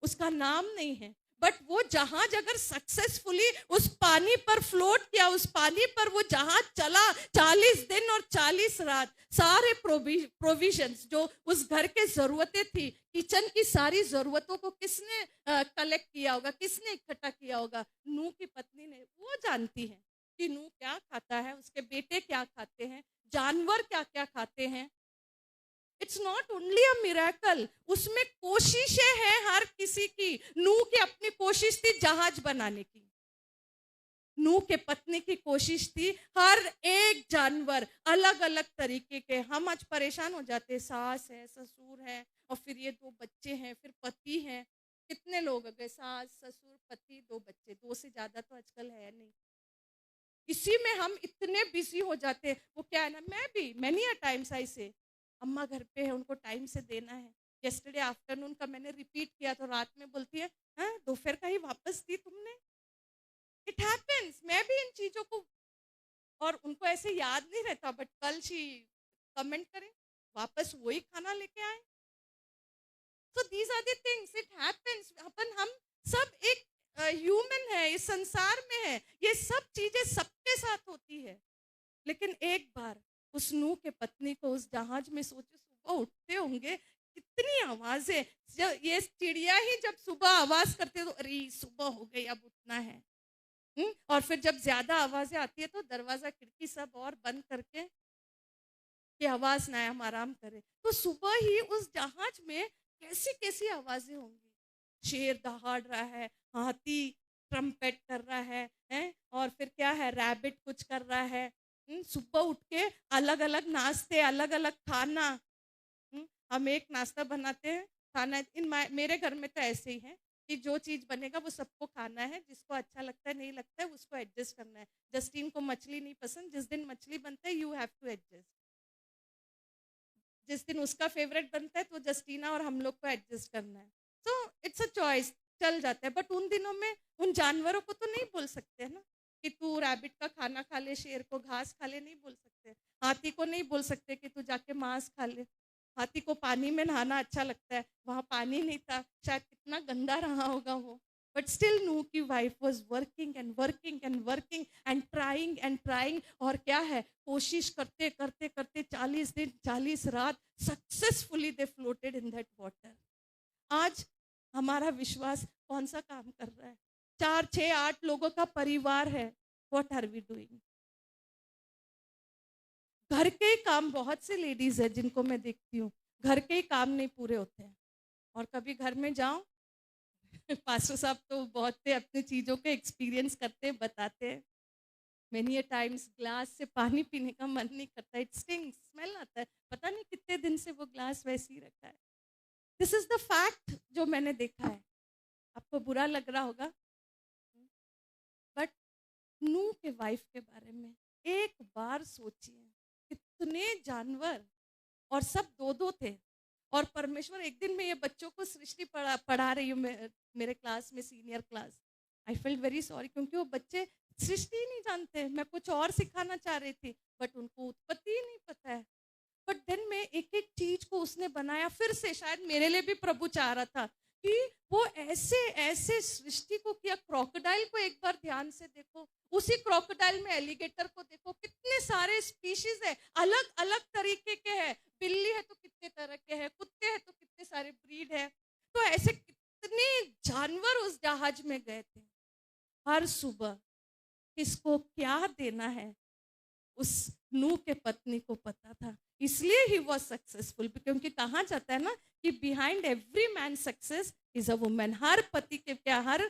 उसका नाम नहीं है, बट वो जहाज अगर सक्सेसफुली उस पानी पर फ्लोट किया, उस पानी पर वो जहाज चला 40 दिन और 40 रात, सारे प्रोविजंस जो उस घर के जरूरतें थी, किचन की सारी जरूरतों को किसने कलेक्ट किया होगा, किसने इकट्ठा किया होगा? नूह की पत्नी ने। वो जानती है कि नूह क्या खाता है, उसके बेटे क्या खाते हैं, जानवर क्या क्या खाते हैं। It's not only a miracle, उसमें कोशिशें हैं हर किसी की। नूह की अपनी कोशिश थी जहाज बनाने की, नूह के पत्नी की कोशिश थी हर एक जानवर अलग अलग तरीके के। हम आज परेशान हो जाते हैं, सास है, ससुर है, और फिर ये 2 बच्चे हैं, फिर पति है। कितने लोग हो गए? सास, ससुर, पति, 2 बच्चे, 2 से ज्यादा तो आजकल है नहीं। इसी में हम इतने बिजी हो जाते हैं। वो क्या है ना, मैं भी मैनी अ टाइम्स आई से, अम्मा घर पे है, उनको टाइम से देना है। यस्टरडे आफ्टरनून का मैंने रिपीट किया तो रात में बोलती है, हाँ दोपहर का ही वापस दी तुमने। इट हैपेंस, मैं भी इन चीजों को, और उनको ऐसे याद नहीं रहता, बट कल शी कमेंट करें, वापस वही खाना लेके आए। So these are the things, it happens. हम सब एक ह्यूमन है, इस संसार में है, ये सब चीजें सबके साथ होती है। लेकिन एक बार उस नूह के पत्नी को उस जहाज में, सोचो सुबह उठते होंगे, कितनी आवाजें, ये चिड़िया ही जब सुबह आवाज करते तो अरे सुबह हो गई, अब उठना है। और फिर जब ज्यादा आवाजें आती है तो दरवाजा खिड़की सब और बंद करके कि आवाज ना आए, हम आराम करें। तो सुबह ही उस जहाज में कैसी कैसी आवाजें होंगी। शेर दहाड़ रहा है, हाथी ट्रम्पेट कर रहा है, और फिर क्या है, रैबिट कुछ कर रहा है। सुबह उठ के अलग अलग नाश्ते, अलग अलग खाना। हम एक नाश्ता बनाते हैं, खाना मेरे घर में तो ऐसे ही है कि जो चीज बनेगा वो सबको खाना है, जिसको अच्छा लगता है नहीं लगता है उसको एडजस्ट करना है। जस्टिन को मछली नहीं पसंद, जिस दिन मछली बनता है यू हैव टू एडजस्ट। जिस दिन उसका फेवरेट बनता है तो जस्टिना और हम लोग को एडजस्ट करना है। सो इट्स अ चॉइस, चल जाता है। बट उन दिनों में उन जानवरों को तो नहीं बोल सकते है ना कि तू रैबिट का खाना खा ले, शेर को घास खा ले, नहीं बोल सकते। हाथी को नहीं बोल सकते कि तू जाके मांस खा ले। हाथी को पानी में नहाना अच्छा लगता है, वहां पानी नहीं था, शायद कितना गंदा रहा होगा वो। बट स्टिल नूह की wife was working and working and working and trying. और क्या है, कोशिश करते करते करते 40 दिन 40 रात successfully they floated in that water. आज हमारा विश्वास कौन सा काम कर रहा है? 4, 6, 8 लोगों का परिवार है। What are we doing? घर के ही काम, बहुत से लेडीज है जिनको मैं देखती हूँ, घर के ही काम नहीं पूरे होते हैं। और कभी घर में जाओ पास्टर साहब तो बहुत से अपनी चीजों के एक्सपीरियंस करते हैं, बताते हैं। मेनी टाइम्स ग्लास से पानी पीने का मन नहीं करता, इट स्टिंग्स, स्मेल आता है, पता नहीं कितने दिन से वो ग्लास वैसे ही रखा है। दिस इज द फैक्ट जो मैंने देखा है। आपको बुरा लग रहा होगा, बट नूह के वाइफ के बारे में एक बार सोचिए, कितने जानवर, और सब 2-2 थे। और परमेश्वर, एक दिन मैं ये बच्चों को सृष्टि पढ़ा रही हूँ मेरे क्लास में, senior class. I feel very sorry, क्योंकि वो बच्चे सृष्टि ही नहीं जानते। मैं कुछ और सिखाना चाह रही थी, बट उनको उत्पत्ति ही नहीं पता है। बट देन में एक एक चीज को उसने बनाया फिर से, शायद मेरे लिए भी प्रभु चाह रहा था कि वो ऐसे ऐसे सृष्टि को किया। क्रोकोडाइल को एक बार ध्यान से देखो, उसी क्रोकोडाइल में एलिगेटर को देखो, कितने सारे स्पीशीज है, अलग अलग तरीके के हैं। बिल्ली है तो कितने तरह के हैं, कुत्ते हैं तो कितने सारे ब्रीड है। तो ऐसे कितने जानवर उस जहाज में गए थे। हर सुबह किसको क्या देना है उस नूह के पत्नी को पता था, इसलिए ही वॉज सक्सेसफुल। क्योंकि कहा जाता है ना कि behind every man success is a woman. हर पति के क्या, हर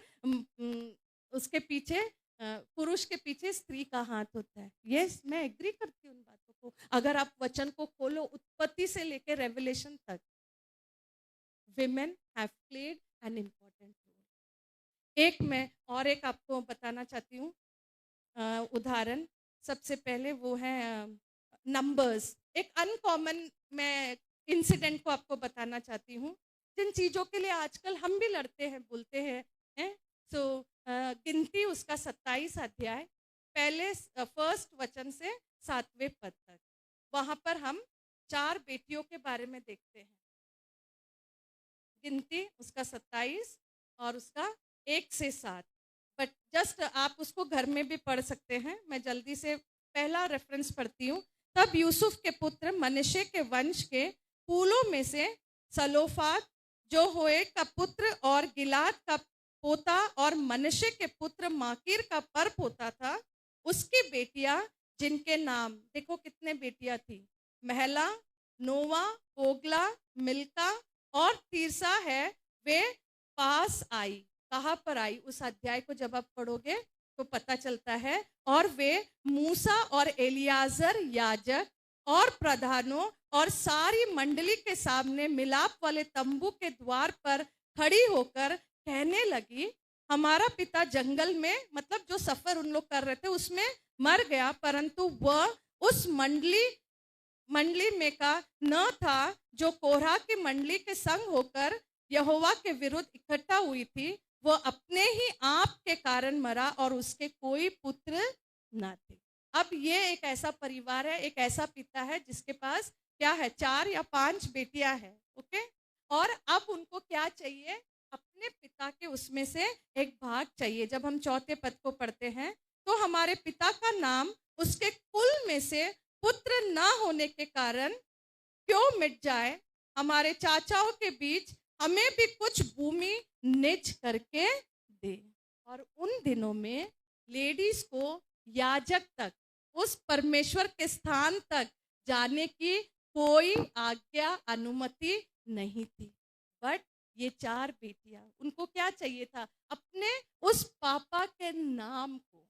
उसके पीछे पुरुष के पीछे स्त्री का हाथ होता है। यस, मैं एग्री करती हूँ उन बातों को। अगर आप वचन को खोलो, उत्पत्ति से लेकर रेवलेशन तक, women have played an important role। एक मैं और एक आपको बताना चाहती हूँ उदाहरण। सबसे पहले वो है नंबर्स। एक अनकॉमन मैं इंसिडेंट को आपको बताना चाहती हूँ, जिन चीज़ों के लिए आजकल हम भी लड़ते हैं, बोलते हैं। सो गिनती उसका 27 अध्याय पहले फर्स्ट वचन से 7वें पद तक, वहाँ पर हम 4 बेटियों के बारे में देखते हैं। गिनती उसका 27 और उसका 1 से 7। बट जस्ट आप उसको घर में भी पढ़ सकते हैं। मैं जल्दी से पहला रेफरेंस पढ़ती हूँ। तब यूसुफ के पुत्र मनश्शे के वंश के फूलों में से सलोफाद, जो होए का पुत्र और गिलाद का पोता और मनश्शे के पुत्र माकीर का पर पोता था, उसकी बेटियां, जिनके नाम देखो कितने बेटियां थी, महला, नोवा, ओगला, मिल्का और तीरसा है, वे पास आई। कहाँ पर आई? उस अध्याय को जब आप पढ़ोगे तो पता चलता है। और वे मूसा और एलियाजर याजक और प्रधानों और सारी मंडली के सामने मिलाप वाले तंबू के द्वार पर खड़ी होकर कहने लगी, हमारा पिता जंगल में, मतलब जो सफर उन लोग कर रहे थे उसमें मर गया, परंतु वह उस मंडली में का न था जो कोरहा की मंडली के संग होकर यहोवा के विरुद्ध इकट्ठा हुई थी। वो अपने ही आप के कारण मरा और उसके कोई पुत्र न थे। अब ये एक ऐसा परिवार है, एक ऐसा पिता है जिसके पास क्या है, 4 या 5 बेटियां हैं। ओके, और अब उनको क्या चाहिए? अपने पिता के उसमें से एक भाग चाहिए। जब हम 4थे पद को पढ़ते हैं तो हमारे पिता का नाम उसके कुल में से पुत्र ना होने के कारण क्यों मिट जाए, हमारे चाचाओं के बीच हमें भी कुछ भूमि निज करके दे। और उन दिनों में लेडीज को याजक तक, उस परमेश्वर के स्थान तक जाने की कोई आज्ञा, अनुमति नहीं थी। बट ये 4 बेटियां, उनको क्या चाहिए था? अपने उस पापा के नाम को।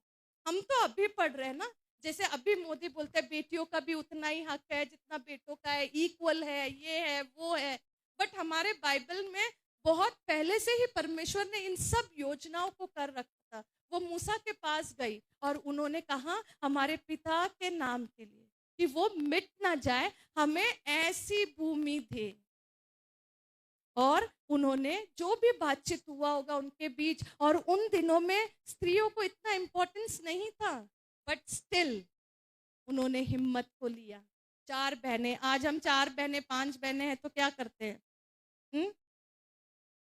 हम तो अभी पढ़ रहे हैं ना, जैसे अभी मोदी बोलते हैं बेटियों का भी उतना ही हक है जितना बेटों का है, इक्वल है, ये है, वो है। बट हमारे बाइबल में बहुत पहले से ही परमेश्वर ने इन सब योजनाओं को कर रखा था। वो मूसा के पास गई और उन्होंने कहा हमारे पिता के नाम के लिए कि वो मिट ना जाए, हमें ऐसी भूमि दे। और उन्होंने जो भी बातचीत हुआ होगा उनके बीच, और उन दिनों में स्त्रियों को इतना इम्पोर्टेंस नहीं था, बट स्टिल उन्होंने हिम्मत को लिया। 4 बहनें, आज हम 4 बहनें 5 बहनें हैं तो क्या करते हैं?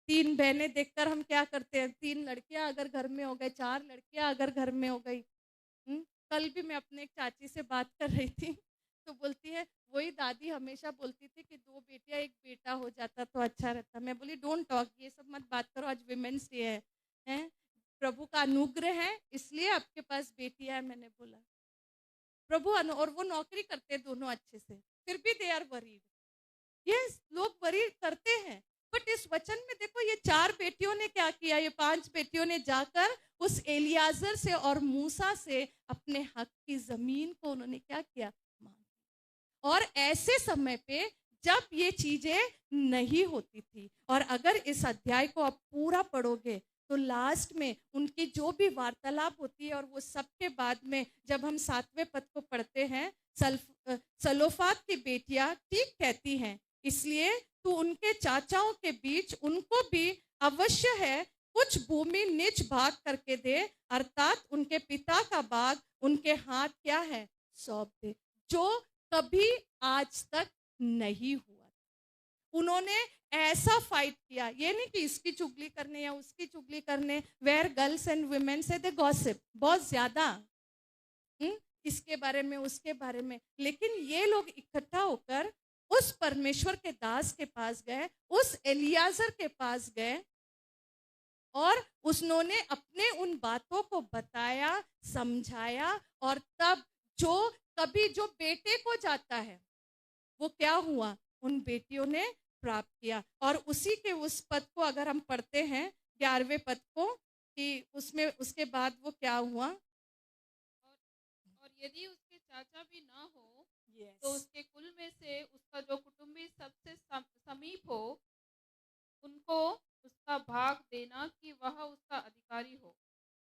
3 बहनें देखकर हम क्या करते हैं? 3 लड़कियां अगर घर में हो गए, 4 लड़कियां अगर घर में हो गई। कल भी मैं अपने एक चाची से बात कर रही थी तो बोलती है, वही दादी हमेशा बोलती थी कि 2 बेटियां 1 बेटा हो जाता तो अच्छा रहता। मैं बोली डोंट टॉक, ये सब मत बात करो, आज विमेंस डे है, प्रभु का अनुग्रह है इसलिए आपके पास बेटियां है। मैंने बोला प्रभु, और वो नौकरी करते हैं दोनों अच्छे से, फिर भी दे आर वरीड। यस, लोग वरी करते हैं। बट इस वचन में देखो, ये 4 बेटियों ने क्या किया? ये 5 बेटियों ने जाकर उस एलियाजर से और मूसा से अपने हक की जमीन को उन्होंने क्या किया? मांगा। और ऐसे समय पे जब ये चीजें नहीं होती थी, और अगर इस अध्याय को आप पूरा पढ़ोगे तो लास्ट में उनकी जो भी वार्तालाप होती है, और वो सबके बाद में जब हम 7वें पद को पढ़ते हैं, सलोफाद की बेटियां ठीक कहती हैं, इसलिए तू उनके चाचाओं के बीच उनको भी अवश्य है कुछ भूमि निज भाग करके दे, अर्थात उनके पिता का बाग उनके हाथ क्या है? सौंप दे, जो कभी आज तक नहीं हुआ। उन्होंने ऐसा फाइट किया, ये नहीं कि इसकी चुगली करने या उसकी चुगली करने। वेयर गर्ल्स एंड वुमेन से दे गॉसिप बहुत ज्यादा, इसके बारे में उसके बारे में। लेकिन ये लोग इकट्ठा होकर उस परमेश्वर के दास के पास गए, उस एलियाजर के पास गए, और उन्होंने अपने उन बातों को बताया, समझाया, और तब जो कभी जो बेटे को जाता है वो क्या हुआ, उन बेटियों ने प्राप्त किया। और उसी के उस पद को अगर हम पढ़ते हैं 11वें पद को, कि उसमें उसके बाद वो क्या हुआ, और यदि उसके चाचा भी ना हो तो उसके कुल में से उसका जो कुटुंबी सबसे समीप हो उनको उसका भाग देना कि वह उसका अधिकारी हो।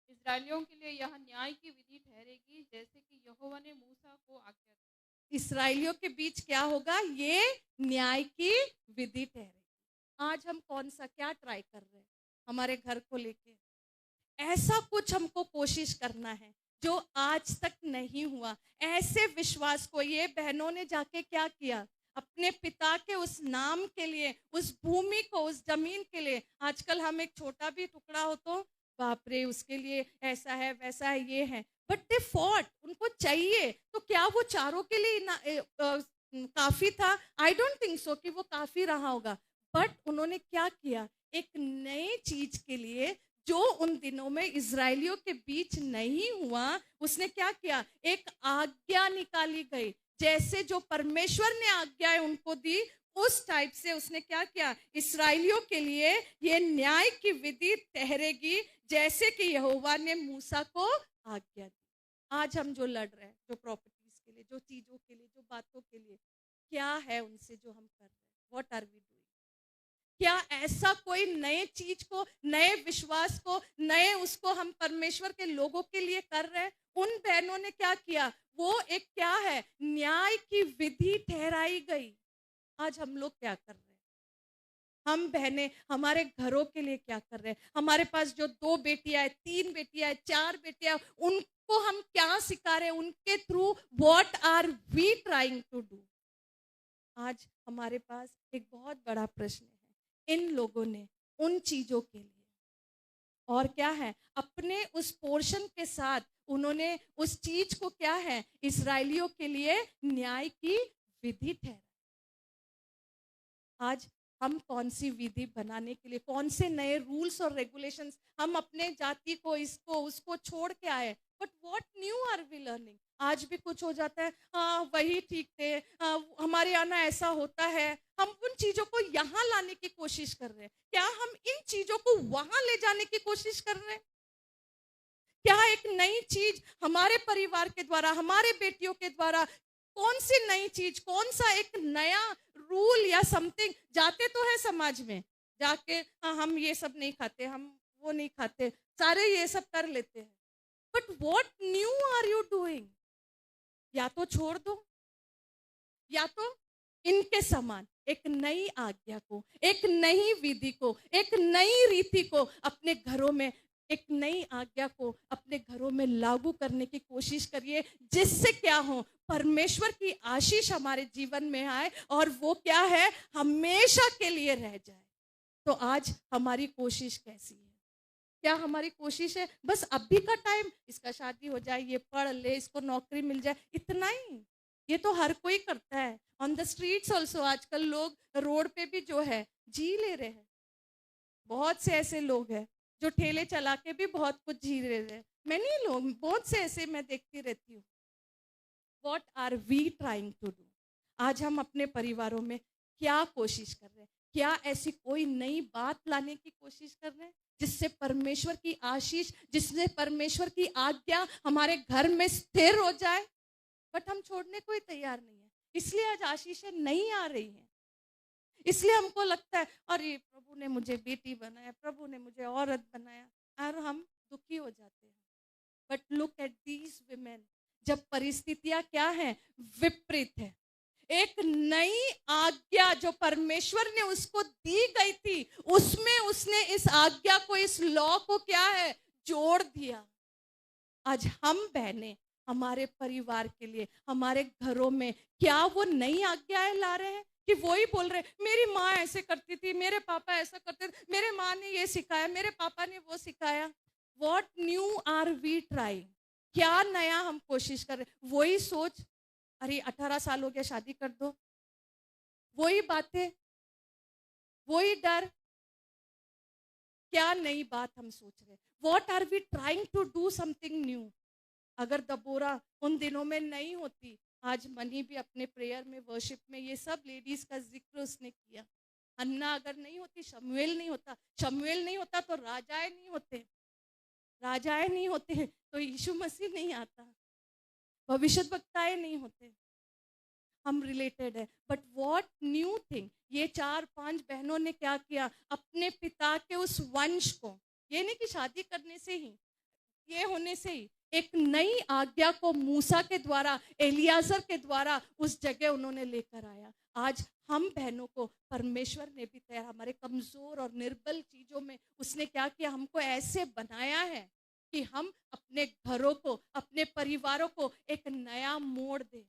इस्राएलियों के लिए यह न्याय की विधि ठहरेगी जैसे कि यहोवा ने मूसा को आज्ञा दी। इसराइलियों के बीच क्या होगा, ये न्याय की विधि ठहरेगी। आज हम कौन सा क्या ट्राई कर रहे हैं हमारे घर को लेके, ऐसा कुछ हमको कोशिश करना है जो आज तक नहीं हुआ। ऐसे विश्वास को ये बहनों ने जाके क्या किया, अपने पिता के उस नाम के लिए, उस भूमि को, उस जमीन के लिए। आजकल हम एक छोटा भी टुकड़ा हो तो बाप रे उसके लिए ऐसा है वैसा है ये है, बट दे फॉट, उनको चाहिए। तो क्या वो चारों के लिए काफी था? आई डोंट थिंक सो कि वो काफी रहा होगा। बट उन्होंने क्या किया, एक नई चीज के लिए जो उन दिनों में इजरायलियों के बीच नहीं हुआ, उसने क्या किया, एक आज्ञा निकाली गई। जैसे जो परमेश्वर ने आज्ञाएं उनको दी उस टाइप से उसने क्या किया, इस्राएलियों के लिए ये न्याय की विधि ठहरेगी जैसे कि यहोवा ने मूसा को आज्ञा दी। आज हम जो लड़ रहे हैं, जो प्रॉपर्टीज के लिए, जो चीजों के लिए, जो बातों के लिए, क्या है उनसे जो हम कर रहे हैं, व्हाट आर वी डूइंग? क्या ऐसा कोई नए चीज को, नए विश्वास को, नए उसको हम परमेश्वर के लोगों के लिए कर रहे हैं? उन बहनों ने क्या किया, वो एक क्या है, न्याय की विधि ठहराई गई। आज हम लोग क्या कर रहे हैं? हम बहनें हमारे घरों के लिए क्या कर रहे हैं? हमारे पास जो 2 बेटियां हैं, 3 बेटियां हैं, 4 बेटियां, उनको हम क्या सिखा रहे हैं? उनके through what are we trying to do? आज हमारे पास एक बहुत बड़ा प्रश्न है। इन लोगों ने उन चीजों के लिए और क्या है, अपने उस पोर्शन के साथ उन्होंने उस चीज को क्या है, इस्राएलियों के लिए न्याय की विधि ठहरा। आज हम कौन सी विधि बनाने के लिए, कौन से नए रूल्स और रेगुलेशंस हम अपने जाति को, इसको उसको छोड़ के आए? But what new are we learning? आज भी कुछ हो जाता है, हाँ वही ठीक थे, हमारे यहाँ ना ऐसा होता है। हम उन चीजों को यहाँ लाने की कोशिश कर रहे हैं। क्या हम इन चीजों को वहां ले जाने की कोशिश कर रहे हैं? क्या एक नई चीज हमारे परिवार के द्वारा, हमारे बेटियों के द्वारा, कौन सी नई चीज, कौन सा एक नया रूल या समथिंग? जाते तो है समाज में, जाके हाँ हम ये सब नहीं खाते, हम वो नहीं खाते, सारे ये सब कर लेते हैं। But what new are you doing? या तो छोड़ दो, या तो इनके समान एक नई आज्ञा को, एक नई विधि को, एक नई रीति को अपने घरों में, एक नई आज्ञा को अपने घरों में लागू करने की कोशिश करिए, जिससे क्या हो, परमेश्वर की आशीष हमारे जीवन में आए और वो क्या है, हमेशा के लिए रह जाए। तो आज हमारी कोशिश कैसी है? क्या हमारी कोशिश है बस अभी का टाइम, इसका शादी हो जाए, ये पढ़ ले, इसको नौकरी मिल जाए, इतना ही? ये तो हर कोई करता है। ऑन द स्ट्रीट्स ऑल्सो आजकल लोग रोड पे भी जो है जी ले रहे हैं। बहुत से ऐसे लोग हैं जो ठेले चला के भी बहुत कुछ जी रहे हैं। मैंने लोग, बहुत से ऐसे मैं देखती रहती हूँ। What are we trying to do? आज हम अपने परिवारों में क्या कोशिश कर रहे हैं? क्या ऐसी कोई नई बात लाने की कोशिश कर रहे हैं जिससे परमेश्वर की आशीष, जिससे परमेश्वर की आज्ञा हमारे घर में स्थिर हो जाए? बट हम छोड़ने को ही तैयार नहीं है, इसलिए आज आशीषें नहीं आ रही हैं। इसलिए हमको लगता है अरे प्रभु ने मुझे बेटी बनाया, प्रभु ने मुझे औरत बनाया, और हम दुखी हो जाते हैं। But look at these women, जब परिस्थितियां क्या है, विपरीत है, एक नई आज्ञा जो परमेश्वर ने उसको दी गई थी, उसमें उसने इस आज्ञा को, इस लॉ को क्या है, जोड़ दिया। आज हम बहनें हमारे परिवार के लिए, हमारे घरों में क्या वो नई आज्ञाएं ला रहे हैं कि वो ही बोल रहे हैं मेरी माँ ऐसे करती थी, मेरे पापा ऐसा करते थे, मेरे माँ ने ये सिखाया, मेरे पापा ने वो सिखाया? What new are we trying? क्या नया हम कोशिश कर रहे? वही सोच, अरे 18 साल हो गया शादी कर दो, वही बातें, वही डर। क्या नई बात हम सोच रहे? What are we trying to do something new? अगर दबोरा उन दिनों में नहीं होती, आज मनी भी अपने प्रेयर में, वर्शिप में, ये सब लेडीज का जिक्र उसने किया। हन्ना अगर नहीं होती, शमूएल नहीं होता, शमूएल नहीं होता तो राजाएं नहीं होते, राजाएं नहीं होते तो यीशु मसीह नहीं आता, भविष्यद्वक्ताएं नहीं होते। हम रिलेटेड है। बट व्हाट न्यू थिंग, ये 4-5 बहनों ने क्या किया, अपने पिता के उस वंश को, ये नहीं कि शादी करने से ही, ये होने से ही, एक नई आज्ञा को मूसा के द्वारा, एलियाजर के द्वारा उस जगह उन्होंने लेकर आया। आज हम बहनों को परमेश्वर ने भी तैयार, हमारे कमजोर और निर्बल चीजों में उसने क्या किया, हमको ऐसे बनाया है कि हम अपने घरों को, अपने परिवारों को एक नया मोड़ दें,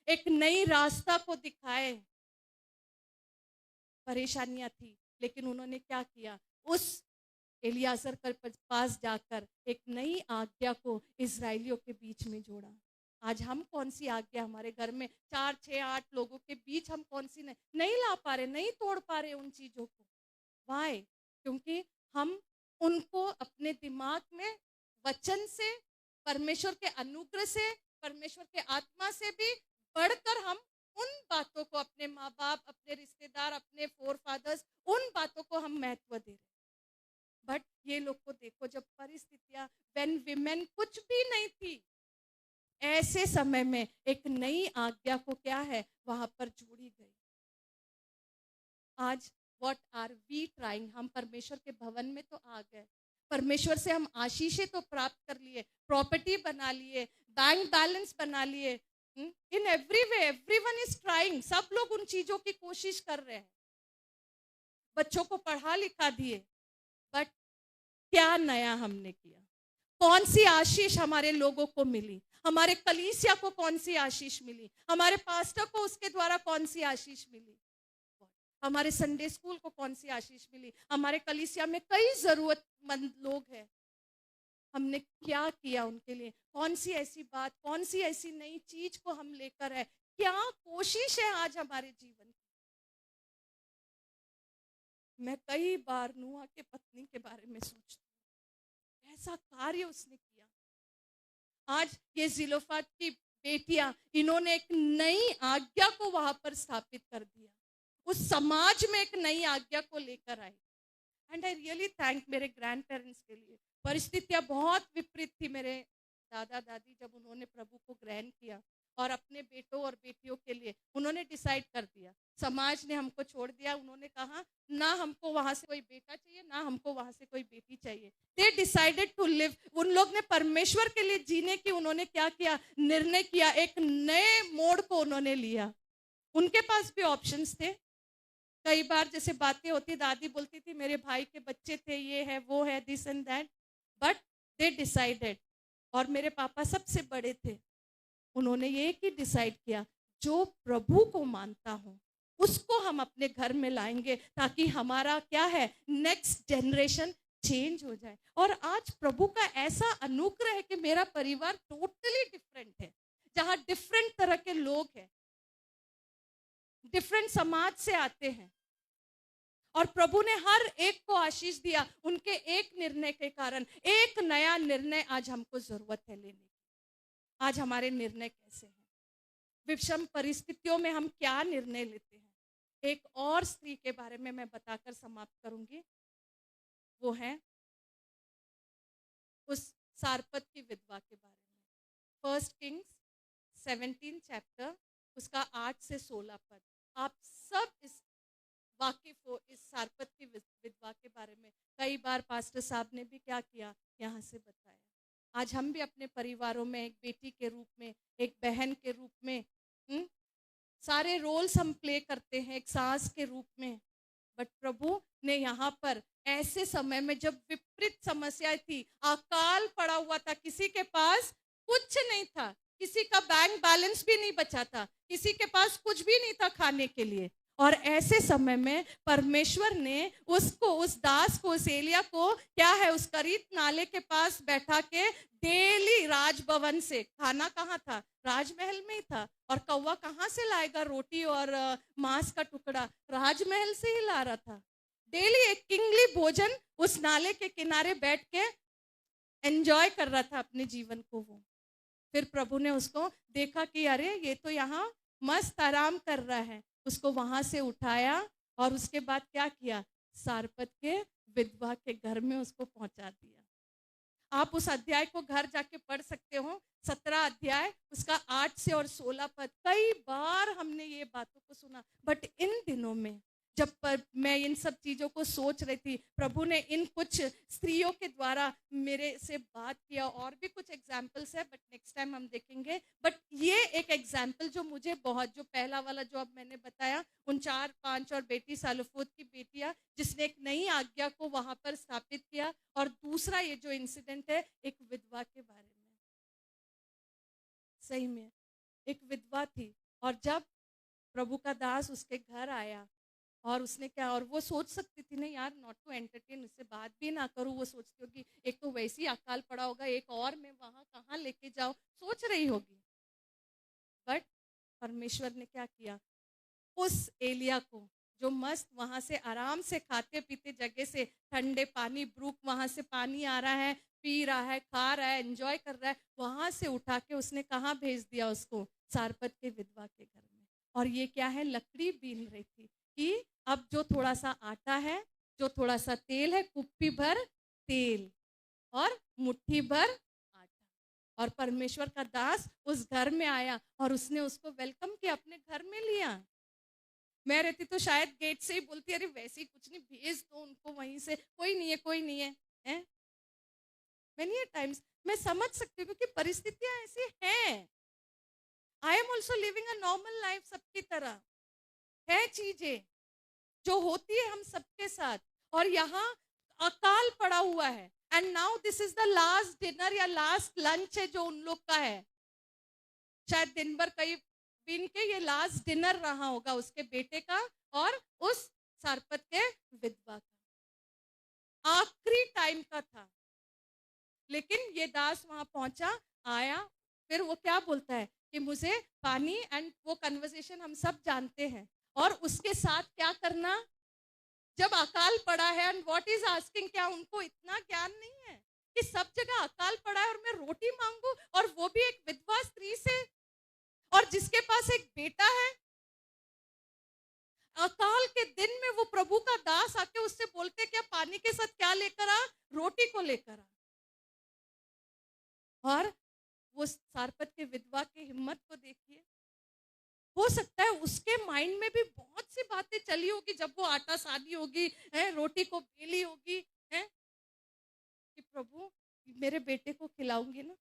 एक नई रास्ता को दिखाए। परेशानियां थी, लेकिन उन्होंने क्या किया, उस एलियाजर के पास जाकर एक नई आज्ञा को इजराइलियों के बीच में जोड़ा। आज हम कौन सी आज्ञा हमारे घर में 4, 6, 8 लोगों के बीच हम कौन सी नहीं ला पा रहे, नहीं तोड़ पा रहे उन चीजों को। वाई? क्योंकि हम उनको अपने दिमाग में वचन से, परमेश्वर के अनुग्रह से, परमेश्वर के आत्मा से भी बढ़कर हम उन बातों को, अपने माँ बाप, अपने रिश्तेदार, अपने फोर फादर्स, उन बातों को हम महत्व दे रहे। बट ये लोग को देखो, जब परिस्थितियां, व्हेन विमेन कुछ भी नहीं थी, ऐसे समय में एक नई आज्ञा को क्या है, वहां पर जोड़ी गई। आज व्हाट आर वी ट्राइंग, हम परमेश्वर के भवन में तो आ गए, परमेश्वर से हम आशीषें तो प्राप्त कर लिए, प्रॉपर्टी बना लिए, बैंक बैलेंस बना लिए, in every way everyone is trying, सब लोग उन चीजों की कोशिश कर रहे हैं, बच्चों को पढ़ा लिखा दिए, बट क्या नया हमने किया? कौन सी आशीष हमारे लोगों को मिली? हमारे कलीसिया को कौन सी आशीष मिली? हमारे पास्टर को उसके द्वारा कौन सी आशीष मिली? हमारे संडे स्कूल को कौन सी आशीष मिली? हमारे कलीसिया में कई जरूरतमंद लोग हैं, हमने क्या किया उनके लिए? कौन सी ऐसी बात, कौन सी ऐसी नई चीज को हम लेकर है? क्या कोशिश है आज हमारे जीवन की? मैं कई बार नूह के पत्नी के बारे में सोचती हूँ, ऐसा कार्य उसने किया। आज ये जिलोफात की बेटियां, इन्होंने एक नई आज्ञा को वहां पर स्थापित कर दिया, उस समाज में एक नई आज्ञा को लेकर आई। एंड आई रियली थैंक मेरे ग्रैंड पेरेंट्स के लिए। परिस्थितियां बहुत विपरीत थी। मेरे दादा दादी जब उन्होंने प्रभु को ग्रहण किया और अपने बेटों और बेटियों के लिए उन्होंने डिसाइड कर दिया, समाज ने हमको छोड़ दिया, उन्होंने कहा ना हमको वहां से कोई बेटा चाहिए, ना हमको वहां से कोई बेटी चाहिए। दे डिसाइडेड टू लिव, उन लोग ने परमेश्वर के लिए जीने की उन्होंने क्या किया, निर्णय किया, एक नए मोड़ को उन्होंने लिया। उनके पास भी ऑप्शंस थे। कई बार जैसे बातें होती, दादी बोलती थी मेरे भाई के बच्चे थे, ये है वो है, this and that, but they decided. और मेरे पापा सबसे बड़े थे, उन्होंने ये ही डिसाइड किया, जो प्रभु को मानता हो उसको हम अपने घर में लाएंगे, ताकि हमारा क्या है, नेक्स्ट जनरेशन चेंज हो जाए। और आज प्रभु का ऐसा अनुग्रह है कि मेरा परिवार टोटली डिफरेंट है, जहां डिफरेंट तरह के लोग हैं, डिफरेंट समाज से आते हैं, और प्रभु ने हर एक को आशीष दिया उनके एक निर्णय के कारण। एक नया निर्णय आज हमको जरूरत है लेने की। आज हमारे निर्णय कैसे हैं? विषम परिस्थितियों में हम क्या निर्णय लेते हैं? एक और स्त्री के बारे में मैं बताकर समाप्त करूंगी, वो है उस सारपत की विधवा के बारे में। 1 किंग्स 17 चैप्टर, उसका 8 से 16 पद। आप सब इस वाकिफ हो इस सारपत की विधवा के बारे में। कई बार पास्टर साहब ने भी क्या किया, यहाँ से बताया। आज हम भी अपने परिवारों में एक बेटी के रूप में, एक बहन के रूप में, सारे रोल्स हम प्ले करते हैं, एक सास के रूप में। बट प्रभु ने यहाँ पर ऐसे समय में जब विपरीत समस्याएं थी, अकाल पड़ा हुआ था, किसी के पास कुछ नहीं था, किसी का बैंक बैलेंस भी नहीं बचा था, किसी के पास कुछ भी नहीं था खाने के लिए, और ऐसे समय में परमेश्वर ने उसको, उस दास को, उस एलिया को क्या है, उस करीत नाले के पास बैठा के डेली राजभवन से, खाना कहाँ था, राजमहल में ही था, और कौवा कहाँ से लाएगा रोटी और मांस का टुकड़ा, राजमहल से ही ला रहा था। डेली एक किंगली भोजन उस नाले के किनारे बैठ के एंजॉय कर रहा था अपने जीवन को वो। फिर प्रभु ने उसको देखा कि अरे ये तो यहाँ मस्त आराम कर रहा है, उसको वहां से उठाया और उसके बाद क्या किया, सारपत के विधवा के घर में उसको पहुंचा दिया। आप उस अध्याय को घर जाके पढ़ सकते हो, 17 अध्याय, उसका 8 से और 16 पद। कई बार हमने ये बातों को सुना, बट इन दिनों में जब मैं इन सब चीजों को सोच रही थी, प्रभु ने इन कुछ स्त्रियों के द्वारा मेरे से बात किया। और भी कुछ एग्जाम्पल्स है, बट नेक्स्ट टाइम हम देखेंगे। बट ये एक एग्जाम्पल जो मुझे बहुत, जो पहला वाला जो अब मैंने बताया, उन 4, 5 और बेटी सालुफोत की बेटियां, जिसने एक नई आज्ञा को वहां पर स्थापित किया। और दूसरा ये जो इंसिडेंट है, एक विधवा के बारे में, सही में एक विधवा थी। और जब प्रभु का दास उसके घर आया और उसने क्या, और वो सोच सकती थी नहीं यार, नॉट टू एंटरटेन, उससे बात भी ना करूँ, वो सोचती होगी एक तो वैसे ही अकाल पड़ा होगा, एक और मैं वहां कहाँ लेके जाऊं, सोच रही होगी। बट परमेश्वर ने क्या किया, उस एलिया को, जो मस्त वहां से आराम से खाते पीते जगह से ठंडे पानी, ब्रूक वहां से पानी आ रहा है, पी रहा है, खा रहा है, एंजॉय कर रहा है, वहां से उठा के उसने कहाँ भेज दिया उसको, सारपत के विधवा के घर में। और ये क्या है, लकड़ी बीन रही थी कि अब जो थोड़ा सा आटा है, जो थोड़ा सा तेल है, कुप्पी भर तेल और मुट्ठी भर आटा। और परमेश्वर का दास उस घर में आया और उसने उसको वेलकम किया, अपने घर में लिया। मैं रहती तो शायद गेट से ही बोलती, अरे वैसे ही कुछ नहीं, भेज दो उनको वहीं से, कोई नहीं है, कोई नहीं है, हैं? मेनी टाइम्स मैं समझ सकती हूँ क्योंकि परिस्थितियां ऐसी हैं। आई am also living a normal life, सबकी तरह है चीजें जो होती है हम सबके साथ। और यहाँ अकाल पड़ा हुआ है, and now this is the last dinner या लास्ट लंच है जो उन लोग का है। शायद दिन भर कई दिन के ये लास्ट डिनर रहा होगा उसके बेटे का और उस सारपत के विधवा का, आखिरी टाइम का था। लेकिन ये दास वहां पहुंचा, आया, फिर वो क्या बोलता है कि मुझे पानी, एंड वो कन्वर्सेशन हम सब जानते हैं। और उसके साथ क्या करना, जब अकाल पड़ा है, एंड व्हाट इज आस्किंग, क्या उनको इतना ज्ञान नहीं है कि सब जगह अकाल पड़ा है और मैं रोटी मांगू, और वो भी एक विधवा स्त्री से, और जिसके पास एक बेटा है। अकाल के दिन में वो प्रभु का दास आके उससे बोलते, क्या पानी के साथ क्या लेकर आ, रोटी को लेकर आ। और वो सारपत के विधवा की हिम्मत को देखिए। हो सकता है उसके माइंड में भी बहुत सी बातें चली होगी जब वो आटा सानी होगी, रोटी को बेली होगी, है कि प्रभु मेरे बेटे को खिलाऊंगी ना।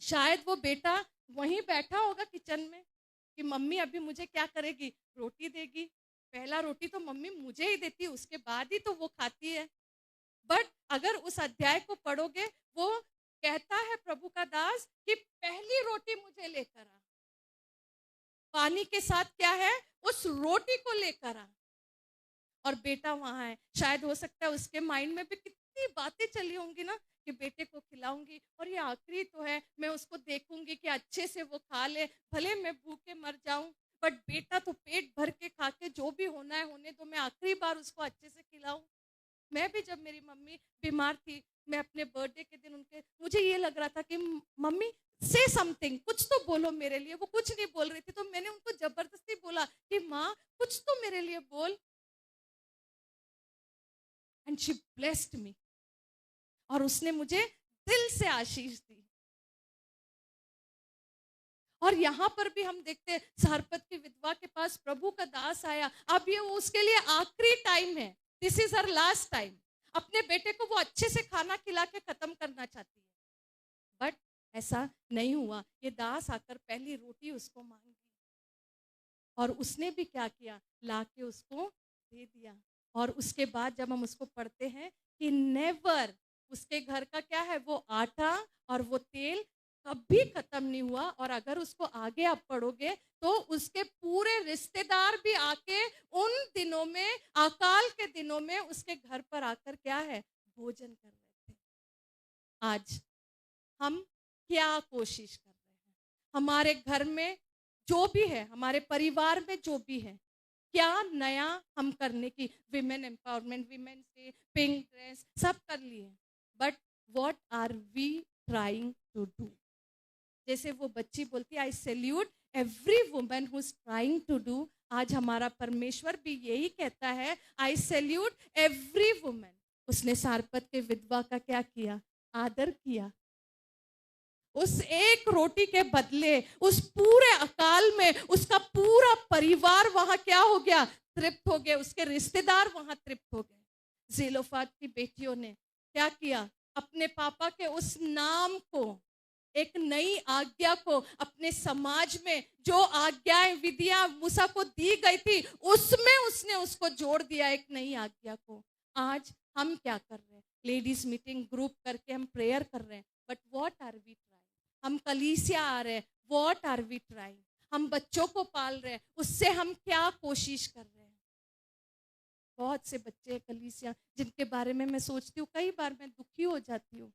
शायद वो बेटा वहीं बैठा होगा किचन में कि मम्मी अभी मुझे क्या करेगी, रोटी देगी। पहला रोटी तो मम्मी मुझे ही देती है, उसके बाद ही तो वो खाती है। बट अगर उस अध्याय को पढ़ोगे, वो कहता है प्रभु का दास कि पहली रोटी मुझे लेकर आ, पानी के साथ क्या है, उस रोटी को लेकर आ। और बेटा वहां है। शायद हो सकता है उसके माइंड में भी कितनी बातें चली होंगी ना कि बेटे को खिलाऊंगी, और ये आखिरी तो है, मैं उसको देखूंगी कि अच्छे से वो खा ले, भले मैं भूखे मर जाऊं, बट बेटा तो पेट भर के खा के जो भी होना है होने दो, मैं आखिरी बार उसको अच्छे से खिलाऊं। मैं भी जब मेरी मम्मी बीमार थी, मैं अपने बर्थडे के दिन मुझे ये लग रहा था कि मम्मी से समथिंग, कुछ तो बोलो मेरे लिए। वो कुछ नहीं बोल रही थी, तो मैंने उनको जबरदस्ती बोला कि माँ कुछ तो मेरे लिए बोल, एंड शी ब्लेस्ड मी, और उसने मुझे दिल से आशीष दी। और यहाँ पर भी हम देखते हैं, सारपत की विधवा के पास प्रभु का दास आया। अब ये उसके लिए आखिरी टाइम है, this is her last time. अपने बेटे को वो अच्छे से खाना खिला के खत्म करना चाहती है, बट ऐसा नहीं हुआ। ये दास आकर पहली रोटी उसको मांगी, और उसने भी क्या किया, लाके उसको दे दिया। और उसके बाद जब हम उसको पढ़ते हैं कि नेवर, उसके घर का क्या है, वो आटा और वो तेल कभी खत्म नहीं हुआ। और अगर उसको आगे आप पढ़ोगे तो उसके पूरे रिश्तेदार भी आके उन दिनों में, अकाल के दिनों में, उसके घर पर आकर क्या है, भोजन कर रहे थे। आज हम क्या कोशिश कर रहे हैं, हमारे घर में जो भी है, हमारे परिवार में जो भी है, क्या नया हम करने की, विमेन एम्पावरमेंट, विमेन से पिंक ड्रेस सब कर लिए, but what are we trying to do. जैसे वो बच्ची बोलती है, I salute every woman who is trying to do, आज हमारा परमेश्वर भी यही कहता है, आई सैल्यूट एवरी वुमन। उसने सारपत के विधवा का क्या किया? आदर किया। उस एक रोटी के बदले उस पूरे अकाल में उसका पूरा परिवार वहां क्या हो गया? तृप्त हो गए, उसके रिश्तेदार वहां तृप्त हो गए। जेलोफात की बेटियों ने क्या किया? अपने पापा के उस नाम को, एक नई आज्ञा को, अपने समाज में जो आज्ञाएं विधियां मूसा को दी गई थी उसमें उसने उसको जोड़ दिया, एक नई आज्ञा को। आज हम क्या कर रहे हैं? लेडीज मीटिंग ग्रुप करके हम प्रेयर कर रहे हैं, but what are we trying? हम कलीसिया आ रहे हैं, व्हाट आर वी ट्राइंग? हम बच्चों को पाल रहे हैं, उससे हम क्या कोशिश कर रहे हैं? बहुत से बच्चे कलीसिया जिनके बारे में मैं सोचती हूँ, कई बार मैं दुखी हो जाती हूँ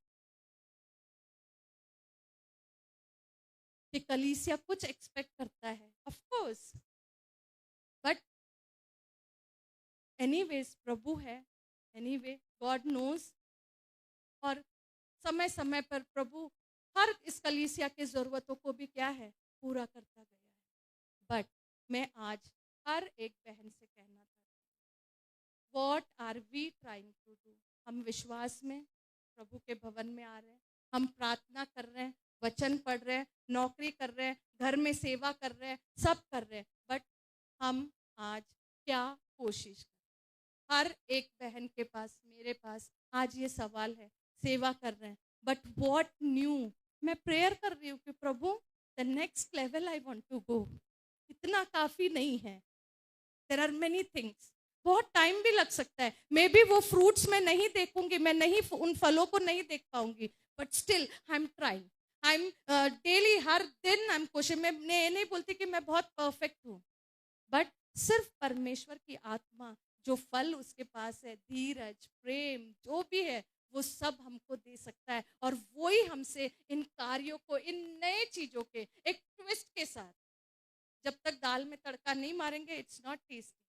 कि कलीसिया कुछ एक्सपेक्ट करता है, ऑफ कोर्स, बट एनीवेज प्रभु है, एनीवे गॉड नोज, और समय समय पर प्रभु हर इस कलीसिया की जरूरतों को भी क्या है? पूरा करता गया है। बट मैं आज हर एक बहन से कहना चाहती हूँ, what are we trying to do? हम विश्वास में प्रभु के भवन में आ रहे हैं, हम प्रार्थना कर रहे हैं, वचन पढ़ रहे हैं, नौकरी कर रहे हैं, घर में सेवा कर रहे हैं, सब कर रहे हैं, बट हम आज क्या कोशिश कर रहे हैं? हर एक बहन के पास, मेरे पास आज ये सवाल है। सेवा कर रहे हैं, बट व्हाट न्यू? मैं प्रेयर कर रही हूँ कि प्रभु the next level I want to go. इतना काफी नहीं है, देयर आर मेनी थिंग्स। बहुत टाइम भी लग सकता है, मे बी वो फ्रूट्स में नहीं देखूंगी, मैं नहीं उन फलों को नहीं देख पाऊंगी, but still I am trying, I am daily, हर दिन आई एम कोशिश। मैं नहीं बोलती कि मैं बहुत परफेक्ट हूँ, बट सिर्फ परमेश्वर की आत्मा जो फल उसके पास है, धीरज, प्रेम, जो भी है, वो सब हमको दे सकता है, और वही हमसे इन कार्यों को, इन नए चीजों के एक ट्विस्ट के साथ, जब तक दाल में तड़का नहीं मारेंगे इट्स नॉट टेस्टी,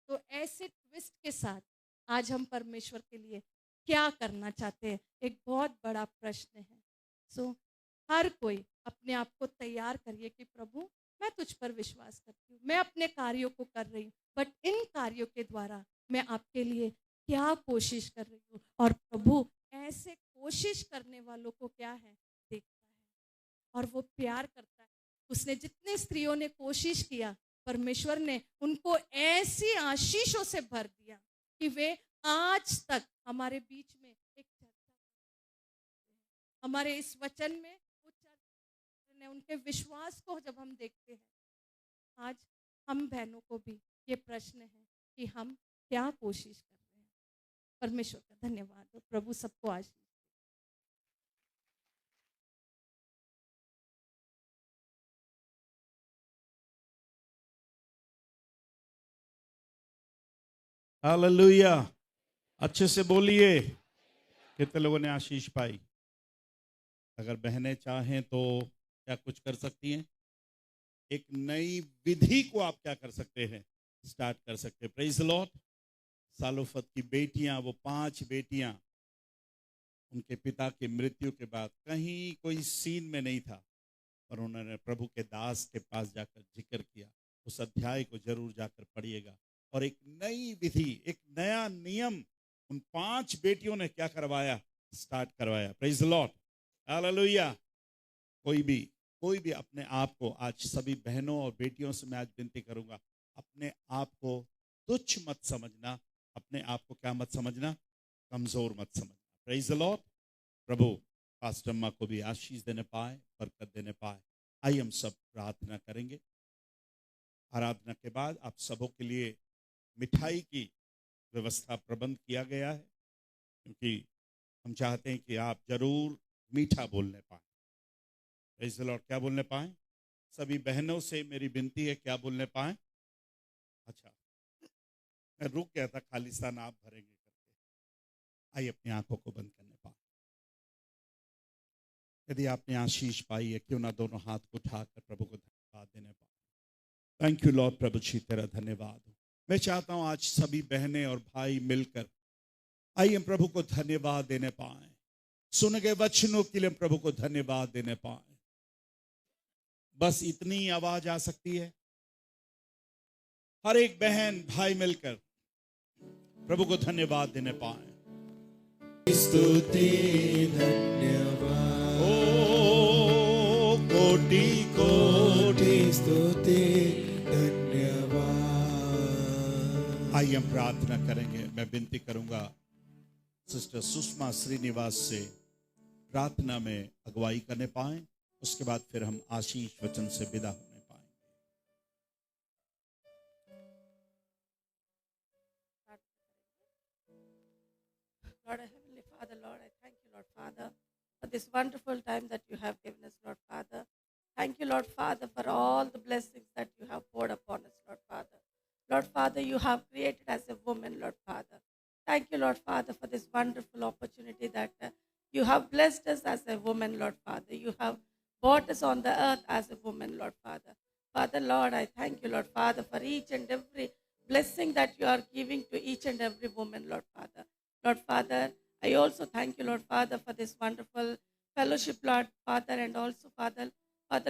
तो ऐसे ट्विस्ट के साथ आज हम परमेश्वर के लिए क्या करना चाहते हैं? एक बहुत बड़ा प्रश्न है। सो हर कोई अपने आप को तैयार करिए कि प्रभु मैं तुझ पर विश्वास करती हूँ, मैं अपने कार्यों को कर रही हूँ, बट इन कार्यों के द्वारा मैं आपके लिए क्या कोशिश कर रही हूँ? और प्रभु ऐसे कोशिश करने वालों को क्या है? देखता है, और वो प्यार करता है। उसने जितने स्त्रियों ने कोशिश किया, परमेश्वर ने उनको ऐसी आशीषों से भर दिया कि वे आज तक हमारे बीच में एक चर्चा, हमारे इस वचन में वो चर्चा, उनके विश्वास को जब हम देखते हैं, आज हम बहनों को भी ये प्रश्न है कि हम क्या कोशिश कर रहे हैं। परमेश्वर का धन्यवाद हो, प्रभु सबको आशीष। हालेलुया, अच्छे से बोलिए। कितने लोगों ने आशीष पाई? अगर बहनें चाहें तो क्या कुछ कर सकती हैं? एक नई विधि को आप क्या कर सकते हैं? स्टार्ट कर सकते हैं। Praise the Lord. सालोफत की बेटियां, वो 5 बेटियां, उनके पिता की मृत्यु के बाद कहीं कोई सीन में नहीं था, पर उन्होंने प्रभु के दास के पास जाकर जिक्र किया। उस अध्याय को जरूर जाकर पढ़िएगा। और एक नई विधि, एक नया नियम उन 5 बेटियों ने क्या करवाया? स्टार्ट करवाया। Praise the Lord, hallelujah. कोई भी अपने आप को, आज सभी बहनों और बेटियों से मैं आज विनती करूंगा, अपने आप को तुच्छ मत समझना, अपने आप को क्या मत समझना? कमजोर मत समझना। Praise the Lord. Prabhu pastor अम्मा को भी आशीष देने पाए, बरकत देने पाए। आइए हम सब प्रार्थना करेंगे। आराधना के बाद आप सबों के लिए मिठाई की व्यवस्था प्रबंध किया गया है, क्योंकि हम चाहते हैं कि आप जरूर मीठा बोलने पाए। Praise the Lord. क्या बोलने पाए? सभी बहनों से मेरी विनती है, क्या बोलने पाए? अच्छा, मैं रुक गया था, खालिस्तान आप भरेंगे करके। आइए अपनी आंखों को बंद करने पाए। यदि आपने आशीष पाई है, क्यों ना दोनों हाथ को उठाकर प्रभु को धन्यवाद देने पाए। Thank you lord. प्रभु जी तेरा धन्यवाद हो। मैं चाहता हूं आज सभी बहनें और भाई मिलकर आइए प्रभु को धन्यवाद देने पाए। सुन गए वचनों के लिए प्रभु को धन्यवाद देने पाए। बस इतनी आवाज आ सकती है। हर एक बहन भाई मिलकर प्रभु को धन्यवाद देने पाए। स्तुति धन्यवाद, ओ कोटि कोटि स्तुति धन्यवाद। आइए हम प्रार्थना करेंगे। मैं विनती करूंगा सिस्टर सुषमा श्रीनिवास से प्रार्थना में अगुवाई करने पाए, उसके बाद फिर हम आशीष वचन से विदा होने पाएंगे। Lord, Heavenly Father, Lord, I thank you, Lord Father, for this wonderful time that you have given us, Lord Father. Thank you, Lord Father, for all the blessings that you have poured upon us, Lord Father. Lord Father, you have created as a woman, Lord Father. Thank you, Lord Father, for this wonderful opportunity that you have blessed us as a woman, Lord Father. You have brought us on the earth as a woman, Lord Father. Father, Lord, I thank you, Lord Father, for each and every blessing that you are giving to each and every woman, Lord Father. Lord Father, I also thank you, Lord Father, for this wonderful fellowship, Lord Father, and also, Father,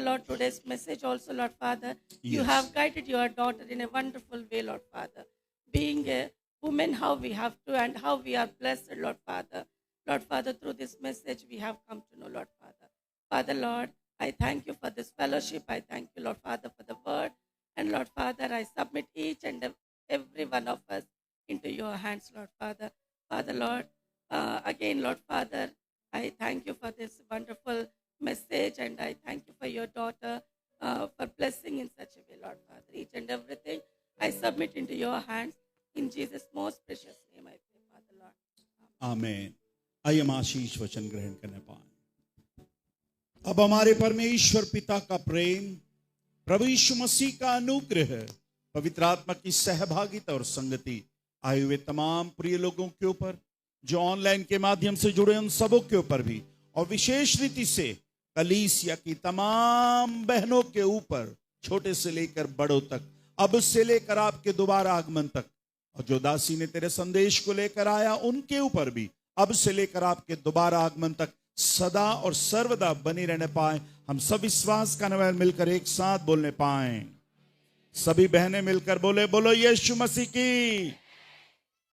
Lord, today's message also, Lord Father, you have guided your daughter in a wonderful way, Lord Father. Being a woman, how we have to and how we are blessed, Lord Father. Lord Father, through this message we have come to know, Lord Father. Father, Lord, I thank you for this fellowship. I thank you, Lord Father, for the word. And Lord Father, I submit each and every one of us into your hands, Lord Father. Father, Lord, again, Lord Father, I thank you for this wonderful message, and I thank you for your daughter for blessing in such a way, Lord Father. Each and everything I submit into your hands. In Jesus' most precious name I pray, Father, Lord. आमीन। आइए हम आशीष वचन ग्रहण करने पाए। अब हमारे परमेश्वर पिता का प्रेम, प्रभु यीशु मसीह का अनुग्रह, पवित्र आत्मा की सहभागिता और संगति आए हुए तमाम प्रिय लोगों के ऊपर, जो ऑनलाइन के माध्यम से जुड़े उन सबों के ऊपर भी, और विशेष रीति से कलीसिया की तमाम बहनों के ऊपर, छोटे से लेकर बड़ों तक, अब से लेकर आपके दोबारा आगमन तक, और जो दासी ने तेरे संदेश को लेकर आया उनके ऊपर भी, अब से लेकर आपके दोबारा आगमन तक सदा और सर्वदा बनी रहने पाए। हम सब विश्वास का नवैल मिलकर एक साथ बोलने पाए। सभी बहनें मिलकर बोले, बोलो यीशु मसीह की।